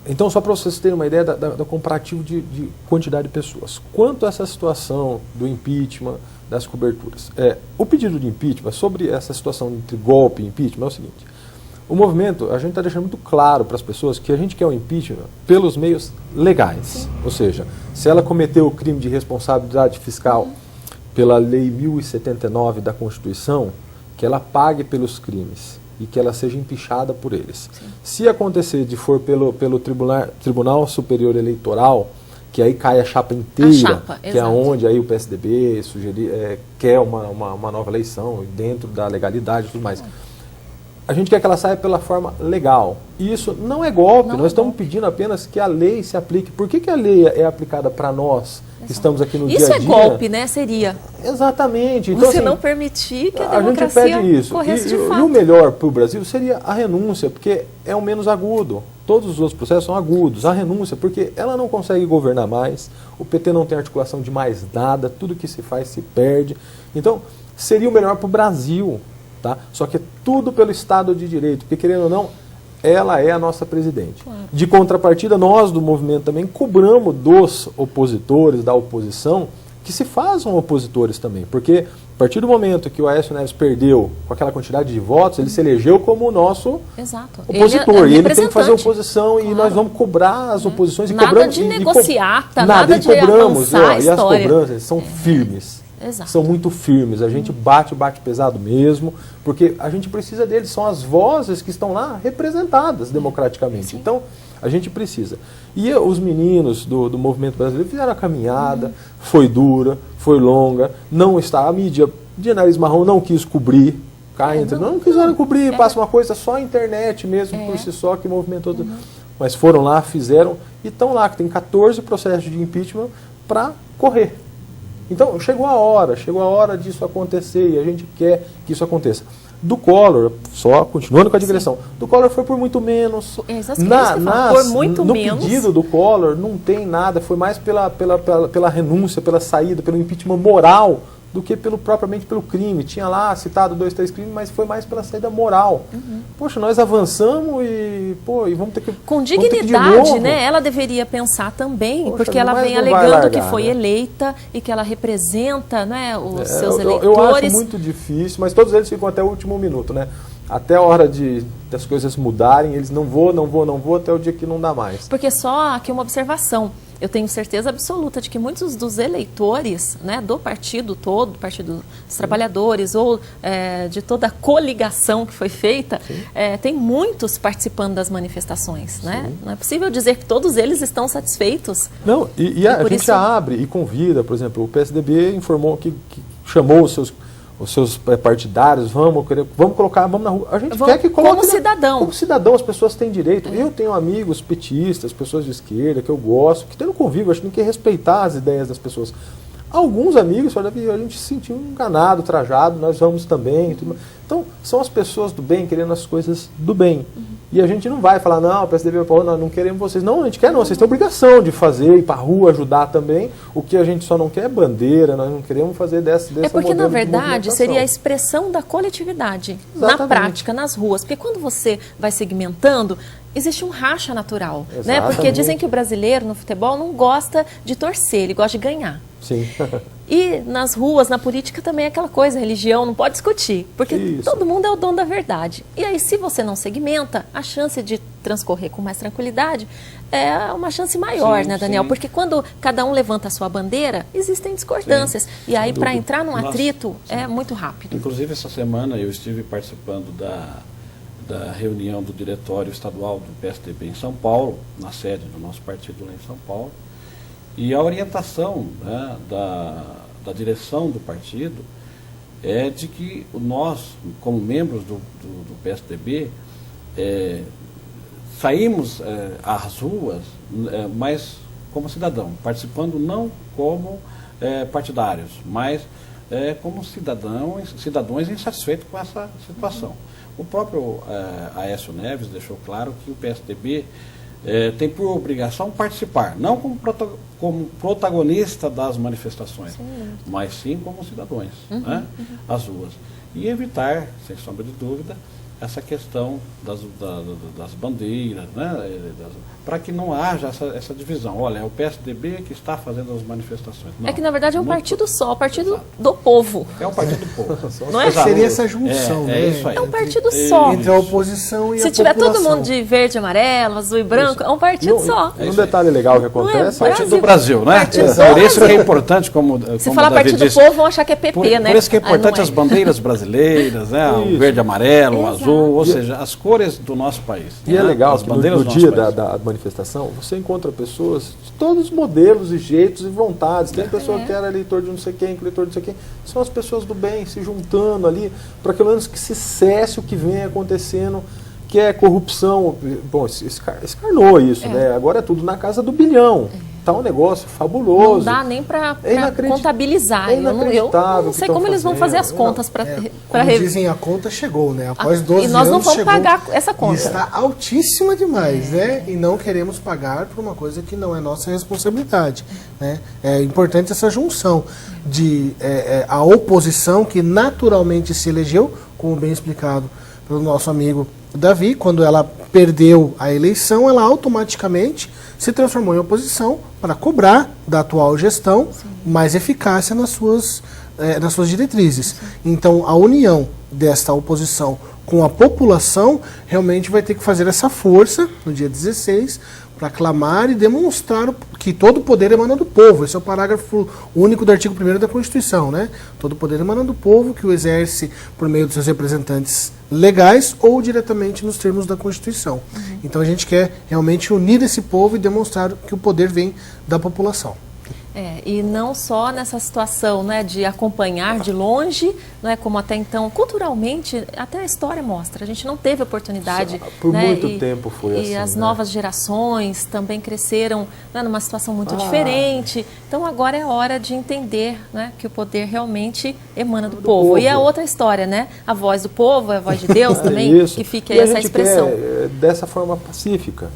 Então, só para vocês terem uma ideia do comparativo de quantidade de pessoas. Quanto a essa situação do impeachment, das coberturas. O pedido de impeachment, sobre essa situação entre golpe e impeachment, é o seguinte. O movimento, a gente está deixando muito claro para as pessoas que a gente quer o impeachment pelos meios legais. Ou seja, se ela cometeu o crime de responsabilidade fiscal pela Lei 1079 da Constituição, que ela pague pelos crimes e que ela seja empichada por eles. Se acontecer de for pelo Tribunal Superior Eleitoral, que aí cai a chapa inteira, que é onde aí o PSDB quer uma nova eleição dentro da legalidade e tudo mais. A gente quer que ela saia pela forma legal. E isso não é golpe, nós estamos pedindo apenas que a lei se aplique. Por que a lei é aplicada para nós, que estamos aqui no dia a dia? Isso é golpe, né? Seria. Exatamente. Então, você não permitir que a democracia gente pede isso. corresse de fato. E o melhor para o Brasil seria a renúncia, porque é o menos agudo. Todos os outros processos são agudos. A renúncia, porque ela não consegue governar mais, o PT não tem articulação de mais nada, tudo que se faz se perde. Então, seria o melhor para o Brasil. Tá? Só que é tudo pelo Estado de Direito, porque, querendo ou não, ela é a nossa presidente. Claro. De contrapartida, nós do movimento também cobramos dos opositores, da oposição, que se façam opositores também, porque a partir do momento que o Aécio Neves perdeu com aquela quantidade de votos, ele se elegeu como o nosso opositor, e ele tem que fazer oposição, e nós vamos cobrar as oposições, e nada cobramos... de negociata, nada de cobramos, avançar a e as história. cobranças são firmes. Exato. São muito firmes, a gente bate pesado mesmo, porque a gente precisa deles, são as vozes que estão lá representadas democraticamente. Então, a gente precisa. E os meninos do movimento brasileiro fizeram a caminhada, foi dura, foi longa, não está, a mídia de nariz marrom não quis cobrir, não quiseram cobrir, passa uma coisa só a internet mesmo, por si só, que movimentou, mas foram lá, fizeram, e estão lá, que tem 14 processos de impeachment para correr. Então, chegou a hora disso acontecer, e a gente quer que isso aconteça. Do Collor, só continuando com a digressão, do Collor foi por muito menos. No pedido do Collor não tem nada, foi mais pela renúncia, pela saída, pelo impeachment moral, do que propriamente pelo crime. Tinha lá citado 2, 3 crimes, mas foi mais pela saída moral. Poxa, nós avançamos e vamos ter que... Com dignidade, né? Ela deveria pensar também, porque ela vem alegando que foi eleita e que ela representa, né, os seus eleitores. Eu acho muito difícil, mas todos eles ficam até o último minuto, né? Até a hora das coisas mudarem, eles não vou, até o dia que não dá mais. Porque só aqui uma observação, eu tenho certeza absoluta de que muitos dos eleitores, né, do partido todo, do Partido dos Trabalhadores, ou de toda a coligação que foi feita, tem muitos participando das manifestações. Né? Não é possível dizer que todos eles estão satisfeitos. Não, e a gente abre e convida, por exemplo, o PSDB informou que chamou os seus partidários, vamos na rua. A gente quer que coloque... Como cidadão. Como cidadão, as pessoas têm direito. Eu tenho amigos petistas, pessoas de esquerda, que eu gosto, que tem no convívio, acho que tem que respeitar as ideias das pessoas. Alguns amigos, a gente se sentiu enganado, trajado, nós vamos também. Então, são as pessoas do bem querendo as coisas do bem. E a gente não vai falar, não, o PSDB, nós não queremos vocês. Não, a gente quer não, vocês têm obrigação de fazer, ir para a rua, ajudar também. O que a gente só não quer é bandeira, nós não queremos fazer dessa porque, na verdade, seria a expressão da coletividade, na prática, nas ruas. Porque quando você vai segmentando, existe um racha natural. Né? Porque dizem que o brasileiro, no futebol, não gosta de torcer, ele gosta de ganhar. Sim. E nas ruas, na política também é aquela coisa, religião não pode discutir, porque todo mundo é o dono da verdade. E aí, se você não segmenta, a chance de transcorrer com mais tranquilidade, é uma chance maior, Sim, né, Daniel? sim. Porque quando cada um levanta a sua bandeira, existem discordâncias. E aí, para entrar num atrito, é muito rápido. Inclusive, essa semana eu estive participando da reunião do diretório estadual do PSDB em São Paulo, na sede do nosso partido lá em São Paulo, e a orientação, né, da direção do partido é de que nós, como membros do PSDB, saímos às ruas, mas como cidadão, participando não como partidários, mas como cidadãos insatisfeitos com essa situação. O próprio Aécio Neves deixou claro que o PSDB tem por obrigação participar, não como protagonista das manifestações, mas sim como cidadãos, né, às ruas. E evitar, sem sombra de dúvida, essa questão das bandeiras, né, para que não haja essa divisão. Olha, é o PSDB que está fazendo as manifestações. Não, é que, na verdade, é um partido só, o partido do povo. É um partido do povo. Não é? Seria essa junção, né? Isso aí. É um partido só. Entre a oposição e a população. Se tiver todo mundo de verde, amarelo, azul e branco, é um partido só. Um detalhe legal que acontece... Partido do Brasil, né? Por isso que é importante, como se falar Davi partido do disse, povo, vão achar que é PP, né? Por isso que é importante as bandeiras brasileiras, né? O verde, amarelo, o azul, ou seja, as cores do nosso país. E é legal as que bandeiras no do nosso dia país. da manifestação, você encontra pessoas de todos os modelos e jeitos e vontades. Tem pessoa que era eleitor de não sei quem, eleitor de não sei quem. São as pessoas do bem se juntando ali, para pelo menos que se cesse o que vem acontecendo, que é corrupção. Bom, escarnou isso, né? Agora é tudo na casa do bilhão. Tá um negócio fabuloso. Não dá nem para contabilizar. É Eu não sei como eles vão fazer as contas para dizem, a conta chegou, né? Após 12 anos e nós não vamos pagar essa conta. E está altíssima demais, né? E não queremos pagar por uma coisa que não é nossa responsabilidade, né? É importante essa junção de a oposição que naturalmente se elegeu, como bem explicado pelo nosso amigo Davi, quando ela perdeu a eleição, ela automaticamente se transformou em oposição para cobrar da atual gestão mais eficácia nas suas diretrizes. Então, a união desta oposição com a população realmente vai ter que fazer essa força no dia 16 para clamar e demonstrar que todo poder emana do povo. Esse é o parágrafo único do artigo 1º da Constituição, né? Todo poder emana do povo, que o exerce por meio dos seus representantes legais ou diretamente nos termos da Constituição. Então a gente quer realmente unir esse povo e demonstrar que o poder vem da população. E não só nessa situação, né, de acompanhar de longe, não é como até então, culturalmente, até a história mostra, a gente não teve oportunidade. Por né, muito tempo foi assim. E as né? novas gerações também cresceram, né, numa situação muito diferente. Então agora é hora de entender, né, que o poder realmente emana do povo. E é outra história, né? A voz do povo, a voz de Deus também, Isso. que fique aí essa expressão. Quer, dessa forma pacífica,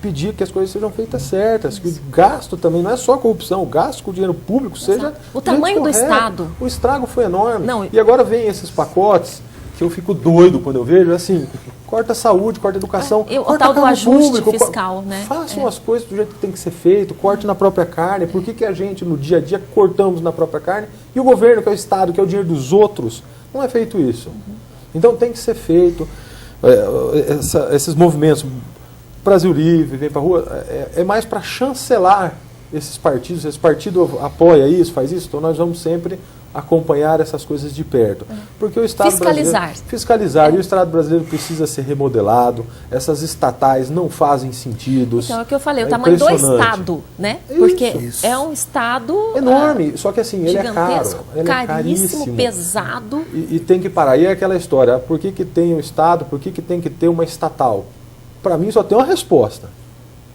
pedir que as coisas sejam feitas certas, que o gasto também não é só corrupção, o gasto com o dinheiro público seja o tamanho do Estado. O estrago foi enorme. Não, e agora vem esses pacotes que eu fico doido quando eu vejo, assim, corta a saúde, corta a educação, o tal do ajuste fiscal, né? Façam as coisas do jeito que tem que ser feito, corte na própria carne. Por que a gente, no dia a dia, cortamos na própria carne e o governo, que é o Estado, que é o dinheiro dos outros, não é feito isso? Então tem que ser feito. Esses movimentos, Brasil Livre, vem para a rua, é mais para chancelar esses partidos. Esse partido apoia isso, faz isso, então nós vamos sempre acompanhar essas coisas de perto. Porque o Estado fiscalizar. E o Estado brasileiro precisa ser remodelado, essas estatais não fazem sentido. Então é o que eu falei, o tamanho do Estado, né? Porque é um Estado enorme, só que assim, ele é caro, ele caríssimo, é caríssimo, pesado. E tem que parar. E é aquela história, por que tem um Estado, por que tem que ter uma estatal? Para mim só tem uma resposta.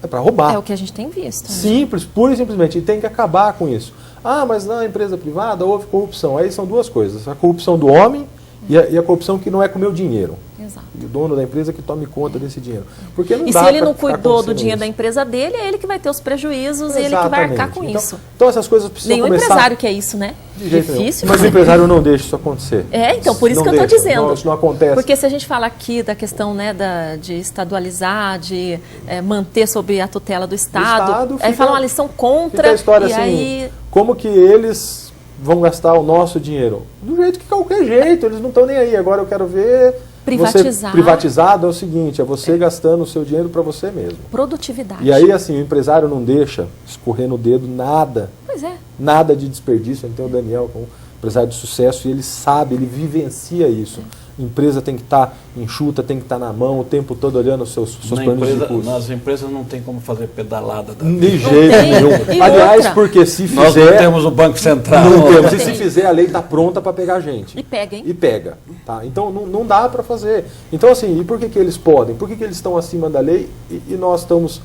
É para roubar. É o que a gente tem visto. Né? Simples, pura e simplesmente. E tem que acabar com isso. Ah, mas na empresa privada houve corrupção. Aí são duas coisas. A corrupção do homem e a corrupção que não é com o meu dinheiro. Exato. E o dono da empresa que tome conta desse dinheiro. Porque não e dá se ele não cuidou do dinheiro da isso. empresa dele, é ele que vai ter os prejuízos e ele que vai arcar com isso. Então essas coisas precisam Nenhum começar... empresário quer isso, né? De jeito difícil. Mas o empresário não deixa isso acontecer. Então, por isso não que eu estou dizendo. Não, isso não acontece. Porque se a gente fala aqui da questão, né, de estadualizar, de manter sob a tutela do Estado, aí falam, eles são contra, a história, e assim, aí... Como que eles vão gastar o nosso dinheiro? Do jeito que qualquer jeito, eles não estão nem aí. Agora eu quero ver Privatizar. Privatizado é o seguinte, é você gastando o seu dinheiro para você mesmo. Produtividade. E aí, assim, o empresário não deixa escorrer no dedo nada. Pois é. Nada de desperdício. Então, o Daniel, como empresário de sucesso, e ele sabe, ele vivencia isso. Empresa tem que estar enxuta, tem que estar na mão o tempo todo olhando os seus planos de curso. Nas empresas não tem como fazer pedalada. De jeito nenhum. Aliás, porque se fizer... Nós não temos o Banco Central. Não temos. E se fizer, a lei está pronta para pegar a gente. E pega, hein? E pega. Tá? Então, não dá para fazer. Então, assim, e por que eles podem? Por que eles estão acima da lei e nós estamos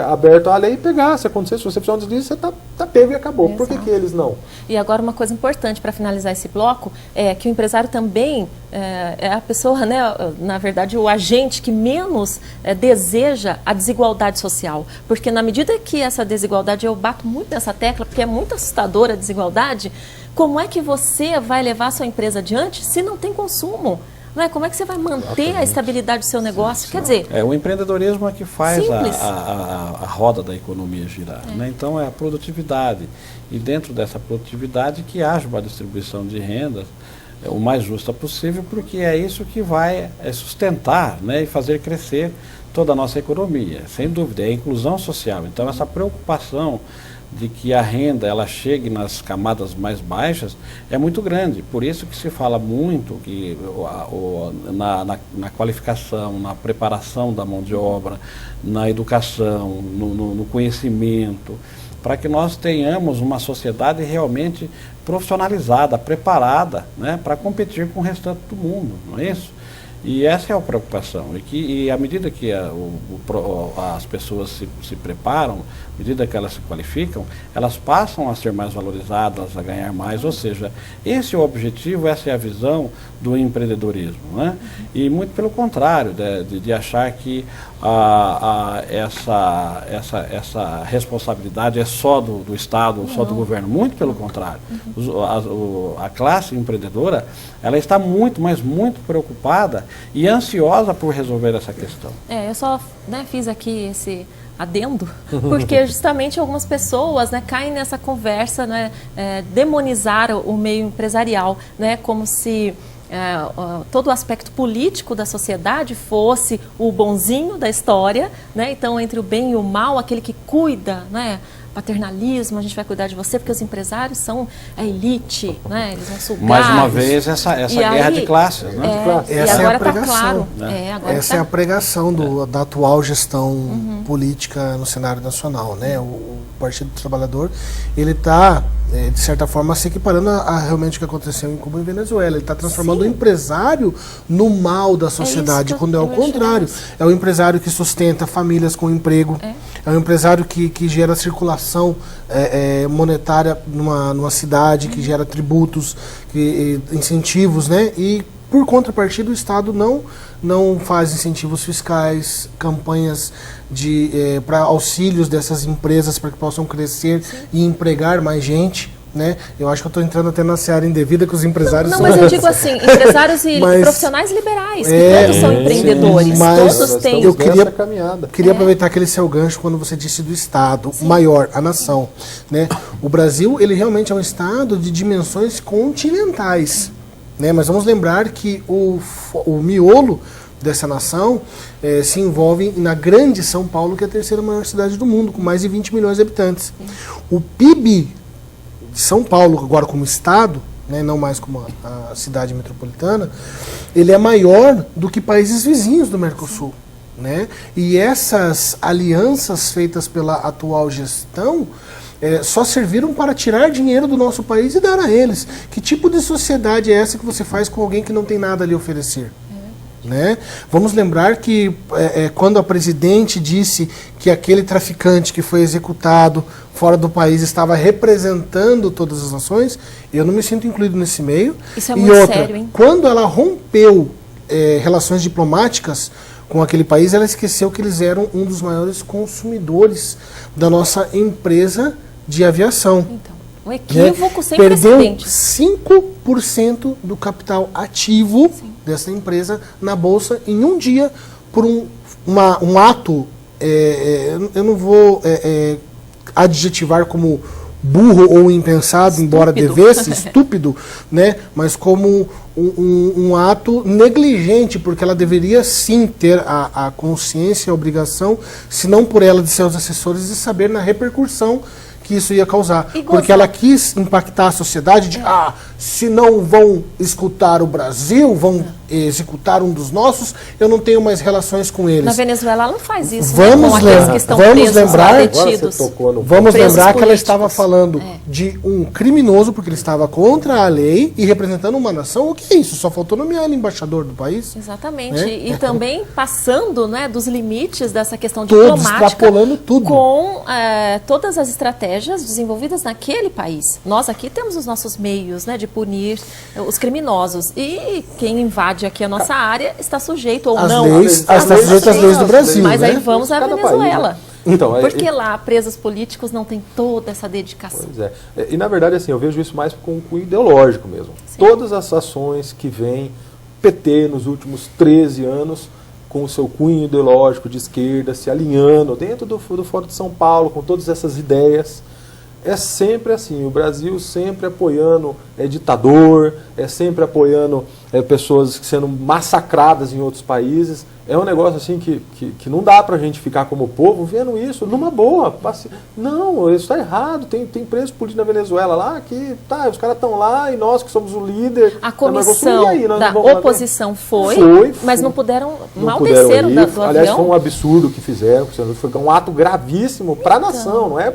abertos à lei e pegar? Se acontecer, se você precisar de deslize, você tá pego e acabou. Exato. Por que eles não? E agora uma coisa importante para finalizar esse bloco é que o empresário também é a pessoa, né, na verdade, o agente que menos deseja a desigualdade social. Porque na medida que essa desigualdade, eu bato muito nessa tecla, porque é muito assustadora a desigualdade, como é que você vai levar a sua empresa adiante se não tem consumo? Não é? Como é que você vai manter a estabilidade do seu negócio? Quer dizer... o empreendedorismo é que faz a roda da economia girar. Né? Então, é a produtividade. E dentro dessa produtividade que haja uma distribuição de rendas o mais justa possível, porque é isso que vai sustentar, né, e fazer crescer toda a nossa economia. Sem dúvida, é a inclusão social. Então, essa preocupação de que a renda ela chegue nas camadas mais baixas é muito grande. Por isso que se fala muito que na qualificação, na preparação da mão de obra, na educação, no conhecimento, para que nós tenhamos uma sociedade realmente profissionalizada, preparada, né, para competir com o restante do mundo, não é isso? E essa é a preocupação. E à medida que as pessoas se preparam, à medida que elas se qualificam, elas passam a ser mais valorizadas, a ganhar mais. Ou seja, esse é o objetivo, essa é a visão do empreendedorismo. Né? E muito pelo contrário, de achar que essa responsabilidade é só do Estado, só do governo. Muito pelo contrário. A classe empreendedora, ela está muito, mas muito preocupada e ansiosa por resolver essa questão. Eu só fiz aqui esse adendo, porque justamente algumas pessoas, né, caem nessa conversa, né, demonizar o meio empresarial, né, como se todo o aspecto político da sociedade fosse o bonzinho da história, né, então entre o bem e o mal, aquele que cuida, né, paternalismo, a gente vai cuidar de você, porque os empresários são a elite, né? Eles vão sugar. Mais uma vez, essa guerra de classes. Né? Essa e agora é a pregação. Essa é a pregação da atual gestão política no cenário nacional. Né? O Partido do Trabalhador, ele está, de certa forma, se equiparando a realmente o que aconteceu em Cuba e Venezuela. Ele está transformando o empresário no mal da sociedade, quando é o contrário. É o empresário que sustenta famílias com emprego. É um empresário que gera circulação monetária numa cidade, que gera tributos, incentivos, né? E, por contrapartida, o Estado não faz incentivos fiscais, campanhas para auxílios dessas empresas para que possam crescer e empregar mais gente. Né? Eu acho que eu estou entrando até na seara indevida que os empresários são... mas eu digo assim, empresários e profissionais liberais, que todos são empreendedores, todos têm... Eu queria aproveitar aquele seu gancho quando você disse do Estado maior, a nação. Né? O Brasil, ele realmente é um Estado de dimensões continentais. Né? Mas vamos lembrar que o miolo dessa nação se envolve na grande São Paulo, que é a terceira maior cidade do mundo, com mais de 20 milhões de habitantes. O PIB São Paulo, agora como estado, né, não mais como a cidade metropolitana, ele é maior do que países vizinhos do Mercosul. Né? E essas alianças feitas pela atual gestão só serviram para tirar dinheiro do nosso país e dar a eles. Que tipo de sociedade é essa que você faz com alguém que não tem nada a lhe oferecer? Né? Vamos lembrar que quando a presidente disse que aquele traficante que foi executado fora do país estava representando todas as nações, eu não me sinto incluído nesse meio. Isso é muito sério, hein? Quando ela rompeu relações diplomáticas com aquele país, ela esqueceu que eles eram um dos maiores consumidores da nossa empresa de aviação. Então, um equívoco sem precedente. precedentes. 5% do capital ativo dessa empresa na Bolsa em um dia por um ato, eu não vou adjetivar como burro ou impensado, embora devesse, estúpido, né? Mas como um ato negligente, porque ela deveria sim ter a consciência e a obrigação, se não por ela, de seus assessores, de saber na repercussão que isso ia causar. Porque ela quis impactar a sociedade de, se não vão escutar o Brasil, vão executar um dos nossos, eu não tenho mais relações com eles. Na Venezuela ela não faz isso, vamos com aqueles que estão presos lá, detidos. Vamos lembrar que ela estava falando de um criminoso, porque ele estava contra a lei e representando uma nação. O que é isso? Só faltou nomear ele embaixador do país. Exatamente. E também passando, né, dos limites dessa questão Todos diplomática, extrapolando tudo. com todas as estratégias desenvolvidas naquele país. Nós aqui temos os nossos meios, né, de punir os criminosos. E quem invade aqui a nossa área está sujeito ou não. Está sujeito às leis do Brasil. Mas né? aí vamos à Venezuela. País, né? Então, porque lá presos políticos não têm toda essa dedicação. Pois é. E na verdade, assim, eu vejo isso mais com cunho ideológico mesmo. Sim. Todas as ações que vem PT nos últimos 13 anos, com o seu cunho ideológico de esquerda, se alinhando dentro do Fórum de São Paulo, com todas essas ideias, é sempre assim, o Brasil sempre apoiando ditador, é sempre apoiando pessoas sendo massacradas em outros países. É um negócio assim que não dá pra gente ficar como povo vendo isso numa boa. Não, isso está errado, tem preso político na Venezuela lá, que os caras estão lá e nós que somos o líder. A comissão da oposição foi, mas não puderam, não desceram do Aliás, avião. foi um absurdo que fizeram, foi um ato gravíssimo para a nação, não é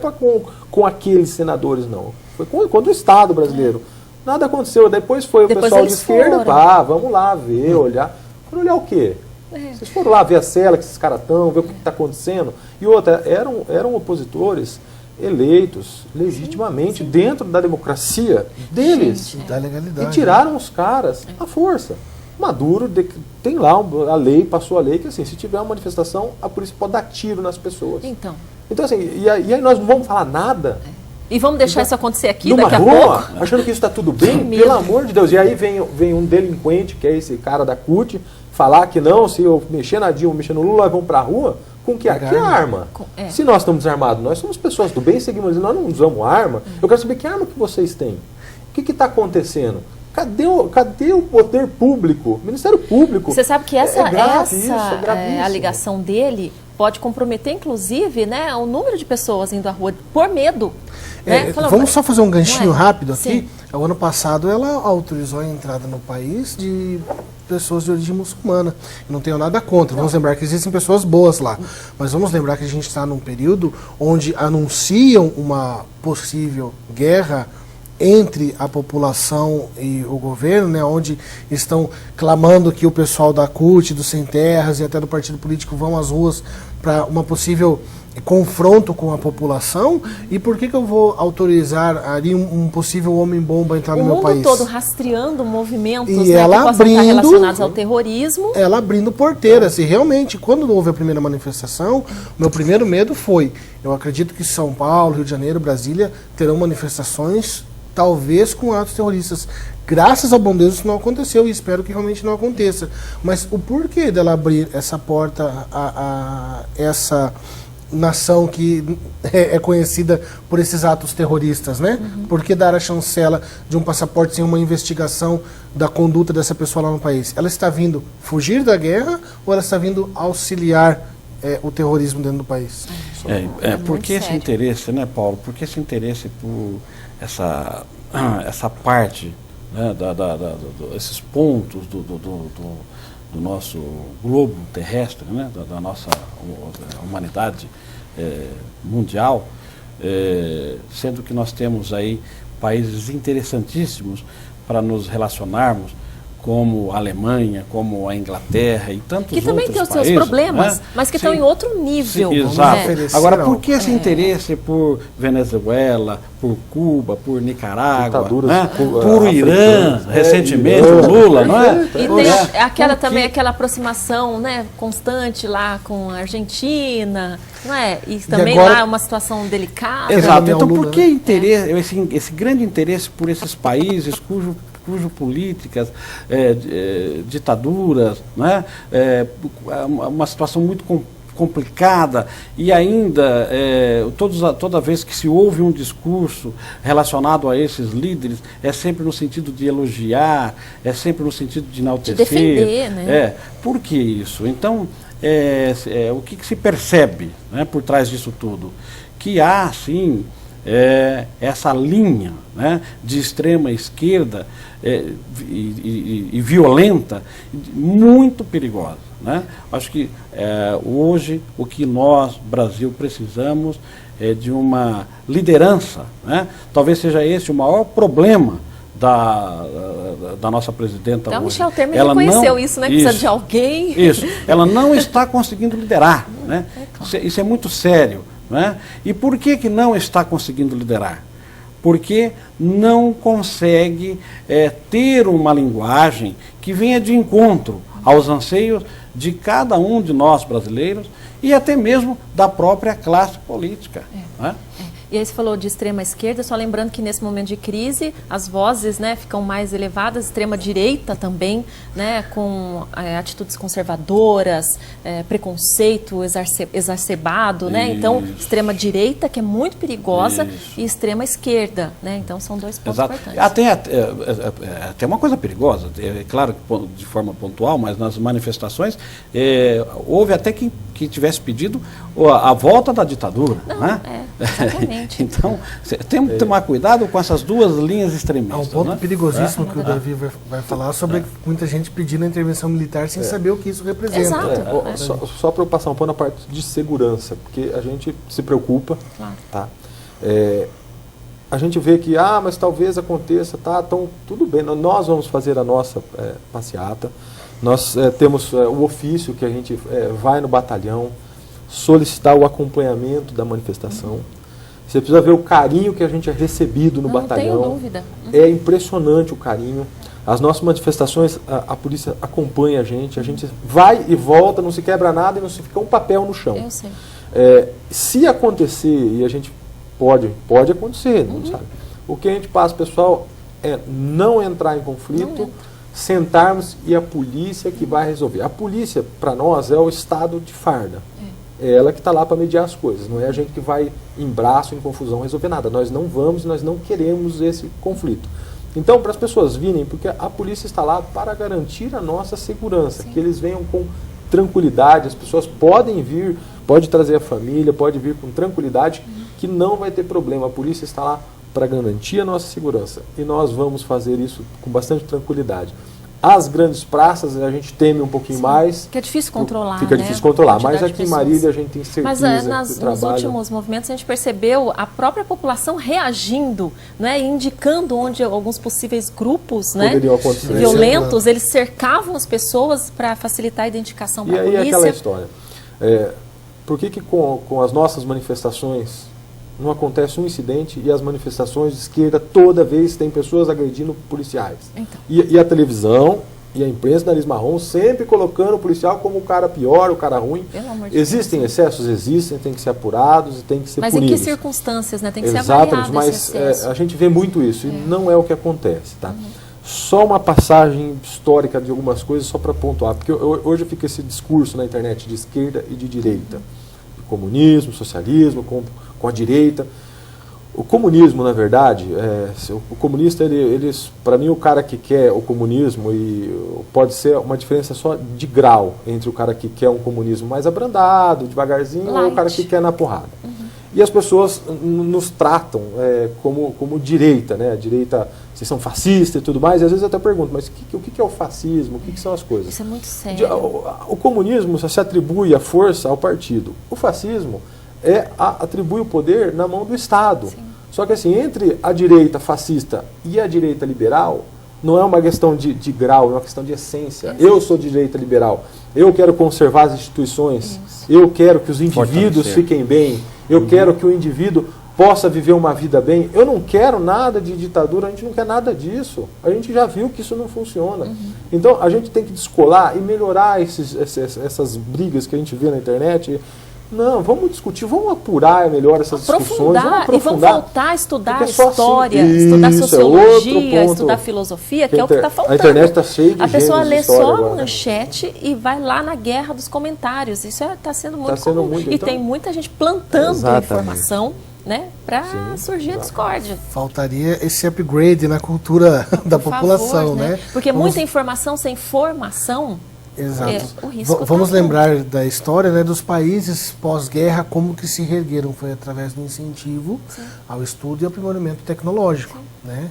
com aqueles senadores, não. Foi contra o Estado brasileiro. Nada aconteceu. Depois foi o pessoal de esquerda, vamos lá ver, olhar. Foram olhar o quê? Vocês foram lá ver a cela que esses caras estão, ver o que está acontecendo. E outra, eram opositores eleitos legitimamente dentro da democracia deles. Da legalidade. E tiraram os caras à força. Maduro tem lá a lei, passou a lei que assim, se tiver uma manifestação, a polícia pode dar tiro nas pessoas. Então assim, e aí nós não vamos falar nada. E vamos deixar isso acontecer aqui numa daqui a rua, pouco? achando que isso está tudo bem? Pelo amor de Deus. E aí vem um delinquente, que é esse cara da CUT, falar que não, se eu mexer na Dilma, mexer no Lula, nós vamos para a rua. Com que arma? Se nós estamos desarmados, nós somos pessoas do bem, seguimos, nós não usamos arma. Eu quero saber que arma que vocês têm. O que está acontecendo? Cadê o poder público? O Ministério Público. Você sabe que essa gravíssimo. alegação dele pode comprometer, inclusive, né, o número de pessoas indo à rua por medo. Né? Vamos só fazer um ganchinho rápido aqui. Sim. O ano passado ela autorizou a entrada no país de pessoas de origem muçulmana. Eu não tenho nada contra. Vamos lembrar que existem pessoas boas lá. Mas vamos lembrar que a gente está num período onde anunciam uma possível guerra entre a população e o governo, né, onde estão clamando que o pessoal da CUT, do Sem Terras e até do partido político vão às ruas para uma possível confronto com a população. E por que eu vou autorizar ali um possível homem-bomba a entrar no meu país? O mundo todo rastreando movimentos, e né, ela que possam estar relacionados ao terrorismo. Ela abrindo porteiras. E realmente, quando houve a primeira manifestação, meu primeiro medo foi, eu acredito que São Paulo, Rio de Janeiro, Brasília terão manifestações talvez com atos terroristas. Graças ao bom Deus isso não aconteceu e espero que realmente não aconteça. Mas o porquê dela abrir essa porta a essa nação que é conhecida por esses atos terroristas, né? Por que dar a chancela de um passaporte sem uma investigação da conduta dessa pessoa lá no país? Ela está vindo fugir da guerra ou ela está vindo auxiliar o terrorismo dentro do país? Porque esse interesse, né, Paulo? Porque esse interesse por essa parte, né, esses pontos do nosso globo terrestre, né, da nossa humanidade mundial, sendo que nós temos aí países interessantíssimos para nos relacionarmos, como a Alemanha, como a Inglaterra e tantos outros países. Que também tem os seus problemas, né? mas que estão em outro nível. Sim, exato. Né? Agora, por que esse interesse por Venezuela, por Cuba, por Nicarágua, né? Por Irã, recentemente, o Lula, não é? E tem aquela aproximação, né, constante lá com a Argentina, não é? E também agora, lá uma situação delicada. Exato. Então, por que esse grande interesse por esses países cujo políticas, ditaduras, né? Uma situação muito complicada e ainda toda vez que se ouve um discurso relacionado a esses líderes é sempre no sentido de elogiar, é sempre no sentido de enaltecer. De defender, né? Por que isso? Então, o que se percebe, né, por trás disso tudo? Que há, sim, essa linha, né, de extrema esquerda e violenta, muito perigosa, né? Acho que hoje o que nós, Brasil, precisamos é de uma liderança, né? Talvez seja esse o maior problema da nossa presidenta então, hoje. Michel Temer reconheceu isso, né? Precisa de alguém. Isso. Ela não está conseguindo liderar, né? Claro. Isso é muito sério, né? E por que não está conseguindo liderar? Porque não consegue ter uma linguagem que venha de encontro aos anseios de cada um de nós brasileiros e até mesmo da própria classe política. Né? E aí você falou de extrema esquerda, só lembrando que nesse momento de crise as vozes, né, ficam mais elevadas, extrema direita também, né, com atitudes conservadoras, preconceito exacerbado, né? Então extrema direita, que é muito perigosa, e extrema esquerda, né? Então são dois pontos importantes. Até uma coisa perigosa, é claro que de forma pontual, mas nas manifestações houve até quem tivesse pedido a volta da ditadura. Não, né? Exatamente. Então, temos que tomar cuidado com essas duas linhas extremistas. Há um ponto né? perigosíssimo que o Davi vai falar sobre muita gente pedindo a intervenção militar sem saber o que isso representa. Exato. Só para eu passar um pouco na parte de segurança, porque a gente se preocupa, claro. Tá? A gente vê que, mas talvez aconteça, tá? Então, tudo bem, nós vamos fazer a nossa passeata, nós temos o ofício que a gente vai no batalhão, solicitar o acompanhamento da manifestação. Você precisa ver o carinho que a gente é recebido no batalhão. Não tenho dúvida. É impressionante o carinho. As nossas manifestações, a polícia acompanha a gente vai e volta, não se quebra nada e não se fica um papel no chão. Eu sei. Se acontecer, e a gente pode acontecer, não sabe? O que a gente passa, pessoal, é não entrar em conflito, sentarmos e a polícia que vai resolver. A polícia, para nós, é o estado de farda. É ela que está lá para mediar as coisas, não é a gente que vai em braço, em confusão, resolver nada. Nós não vamos, nós não queremos esse conflito. Então, para as pessoas virem, porque a polícia está lá para garantir a nossa segurança, que eles venham com tranquilidade, as pessoas podem vir, pode trazer a família, pode vir com tranquilidade, que não vai ter problema. A polícia está lá para garantir a nossa segurança e nós vamos fazer isso com bastante tranquilidade. As grandes praças a gente teme um pouquinho mais. Que é difícil controlar, Fica difícil controlar, mas aqui em Marília a gente tem certeza mas nos últimos movimentos a gente percebeu a própria população reagindo, né, indicando onde alguns possíveis grupos, né, violentos, eles cercavam as pessoas para facilitar a identificação da polícia. E aí aquela história. Por que com as nossas manifestações não acontece um incidente e as manifestações de esquerda toda vez tem pessoas agredindo policiais? Então. E a televisão e a imprensa, nariz marrom, sempre colocando o policial como o cara pior, o cara ruim. Existem excessos? Existem, tem que ser apurados e tem que ser punidos. Mas em que circunstâncias, né? Tem que ser avaliado mas a gente vê muito isso e não é o que acontece, tá? Só uma passagem histórica de algumas coisas só para pontuar, porque hoje fica esse discurso na internet de esquerda e de direita, de comunismo, socialismo, com a direita. O comunismo, na verdade, o comunista, para mim, o cara que quer o comunismo, pode ser uma diferença só de grau entre o cara que quer um comunismo mais abrandado, devagarzinho, e o cara que quer na porrada. E as pessoas nos tratam como direita, né? A direita, vocês são fascistas e tudo mais, e às vezes eu até pergunto, mas o que é o fascismo? O que são as coisas? Isso é muito sério. O comunismo se atribui a força ao partido. O fascismo atribui o poder na mão do Estado. Sim. Só que assim, entre a direita fascista e a direita liberal, não é uma questão de grau, é uma questão de essência. Eu sou de direita liberal, eu quero conservar as instituições, eu quero que os indivíduos fiquem bem, eu quero que o indivíduo possa viver uma vida bem. Eu não quero nada de ditadura, a gente não quer nada disso. A gente já viu que isso não funciona. Então, a gente tem que descolar e melhorar essas brigas que a gente vê na internet, Não, vamos discutir, vamos apurar melhor essas discussões. Vamos aprofundar. E vamos voltar a estudar história, assim, estudar é sociologia, estudar filosofia, que é o que está faltando. A internet está cheia de A pessoa lê só a agora, manchete e vai lá na guerra dos comentários. Isso está sendo muito comum. E então, tem muita gente plantando informação, né, para surgir a discórdia. Faltaria esse upgrade na cultura da população, favor, né? Porque muita informação sem formação. Exato. O risco Vamos lembrar da história, né, dos países pós-guerra, como que se reergueram. Foi através do incentivo ao estudo e aprimoramento tecnológico. Né?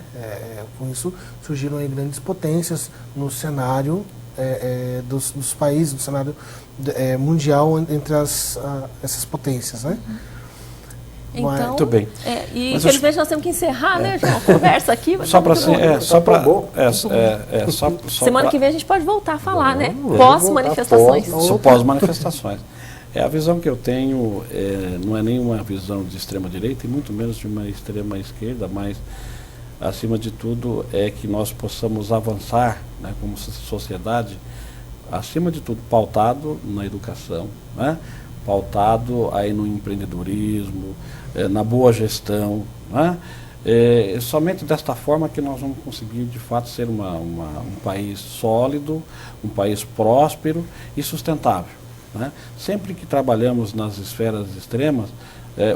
Com isso surgiram aí grandes potências no cenário dos países, no cenário mundial entre essas potências. Né? Então, muito bem. E infelizmente nós temos que encerrar, né, João? A conversa aqui. Semana que vem a gente pode voltar a falar, né? Pós-manifestações. Pós-manifestações. A visão que eu tenho não é nenhuma visão de extrema-direita e muito menos de uma extrema-esquerda, mas, acima de tudo, é que nós possamos avançar, né, como sociedade, acima de tudo, pautado na educação, né? Pautado aí no empreendedorismo, na boa gestão, né? Somente desta forma que nós vamos conseguir de fato ser um país sólido, um país próspero e sustentável, né? Sempre que trabalhamos nas esferas extremas,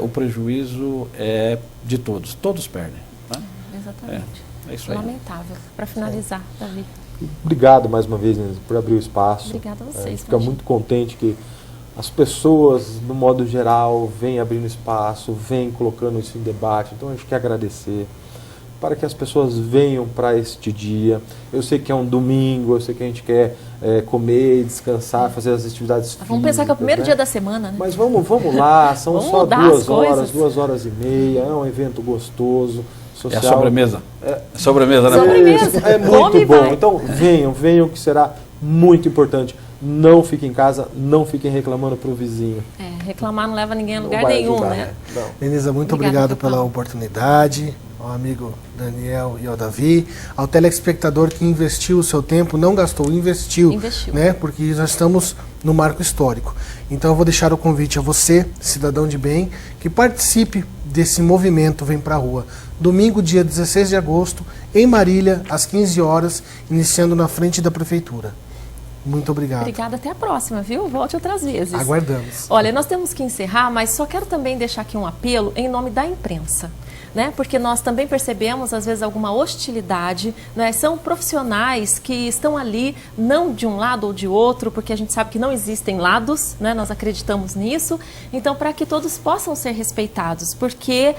o prejuízo é de todos perdem, né? Exatamente. É isso aí. Lamentável. Para finalizar, Davi. Obrigado mais uma vez, Inês, por abrir o espaço. Obrigada a vocês. A gente fica muito contente que as pessoas, no modo geral, vêm abrindo espaço, vêm colocando isso em debate. Então, a gente quer agradecer para que as pessoas venham para este dia. Eu sei que é um domingo, eu sei que a gente quer comer, descansar, fazer as atividades físicas. Vamos pensar que é o primeiro dia da semana, né? Mas vamos lá, são vamos só 2 horas, coisas. 2 horas e meia, é um evento gostoso, social. É a sobremesa. Sobremesa, né? Sobremesa. É muito bom. Então, venham, que será muito importante. Não fiquem em casa, não fiquem reclamando para o vizinho. Reclamar não leva ninguém a lugar nenhum, né? Denisa, muito obrigado pela oportunidade, ao amigo Daniel e ao Davi, ao telespectador que investiu o seu tempo, não gastou, investiu. Né? Porque já estamos no marco histórico. Então eu vou deixar o convite a você, cidadão de bem, que participe desse movimento Vem Pra Rua. Domingo, dia 16 de agosto, em Marília, às 15 horas, iniciando na frente da Prefeitura. Muito obrigado. Obrigada, até a próxima, viu? Volte outras vezes. Aguardamos. Olha, nós temos que encerrar, mas só quero também deixar aqui um apelo em nome da imprensa. Né? Porque nós também percebemos, às vezes, alguma hostilidade, né? São profissionais que estão ali, não de um lado ou de outro, porque a gente sabe que não existem lados, né? Nós acreditamos nisso. Então, para que todos possam ser respeitados, porque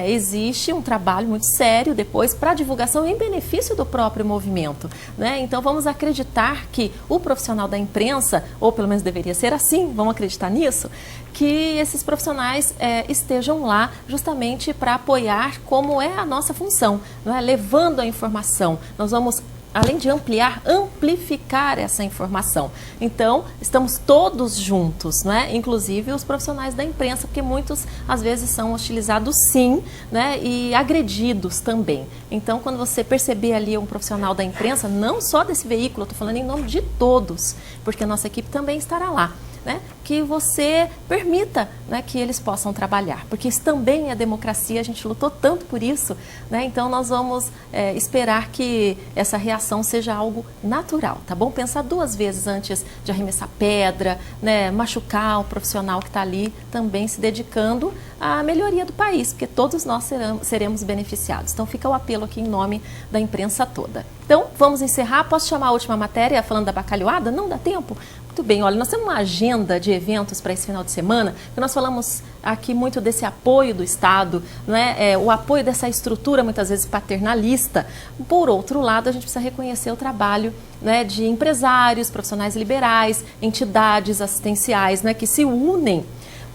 existe um trabalho muito sério depois para divulgação em benefício do próprio movimento, né? Então, vamos acreditar que o profissional da imprensa, ou pelo menos deveria ser assim, vamos acreditar nisso, que esses profissionais estejam lá justamente para apoiar como é a nossa função, não é? Levando a informação. Nós vamos, além de amplificar essa informação. Então, estamos todos juntos, né? Inclusive os profissionais da imprensa, porque muitos, às vezes, são hostilizados sim, né? E agredidos também. Então, quando você perceber ali um profissional da imprensa, não só desse veículo, eu estou falando em nome de todos, porque a nossa equipe também estará lá. Né, que você permita, né, que eles possam trabalhar, porque isso também é democracia, a gente lutou tanto por isso, né, então nós vamos esperar que essa reação seja algo natural, tá bom? Pensar 2 vezes antes de arremessar pedra, né, machucar o profissional que está ali também se dedicando à melhoria do país, porque todos nós seremos beneficiados. Então fica o apelo aqui em nome da imprensa toda. Então vamos encerrar, posso chamar a última matéria falando da bacalhoada? Não dá tempo? Muito bem, olha, nós temos uma agenda de eventos para esse final de semana, que nós falamos aqui muito desse apoio do Estado, né? O apoio dessa estrutura, muitas vezes paternalista. Por outro lado, a gente precisa reconhecer o trabalho, né, de empresários, profissionais liberais, entidades assistenciais, né, que se unem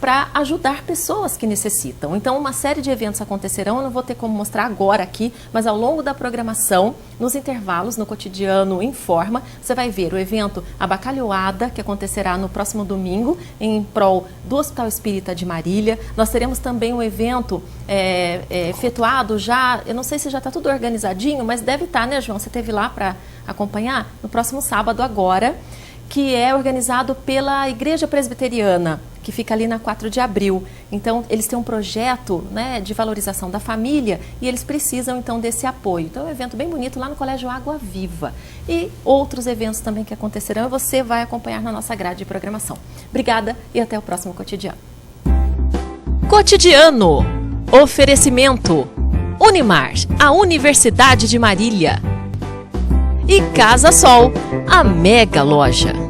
para ajudar pessoas que necessitam. Então, uma série de eventos acontecerão, eu não vou ter como mostrar agora aqui, mas ao longo da programação, nos intervalos, no Cotidiano Informa, você vai ver o evento A Bacalhoada, que acontecerá no próximo domingo, em prol do Hospital Espírita de Marília. Nós teremos também um evento efetuado já, eu não sei se já está tudo organizadinho, mas deve estar, né, João? Você esteve lá para acompanhar? No próximo sábado agora, que é organizado pela Igreja Presbiteriana, que fica ali na 4 de abril. Então, eles têm um projeto, né, de valorização da família e eles precisam, então, desse apoio. Então, é um evento bem bonito lá no Colégio Água Viva. E outros eventos também que acontecerão e você vai acompanhar na nossa grade de programação. Obrigada e até o próximo Cotidiano. Cotidiano. Oferecimento. Unimar, a Universidade de Marília. E Casa Sol, a mega loja.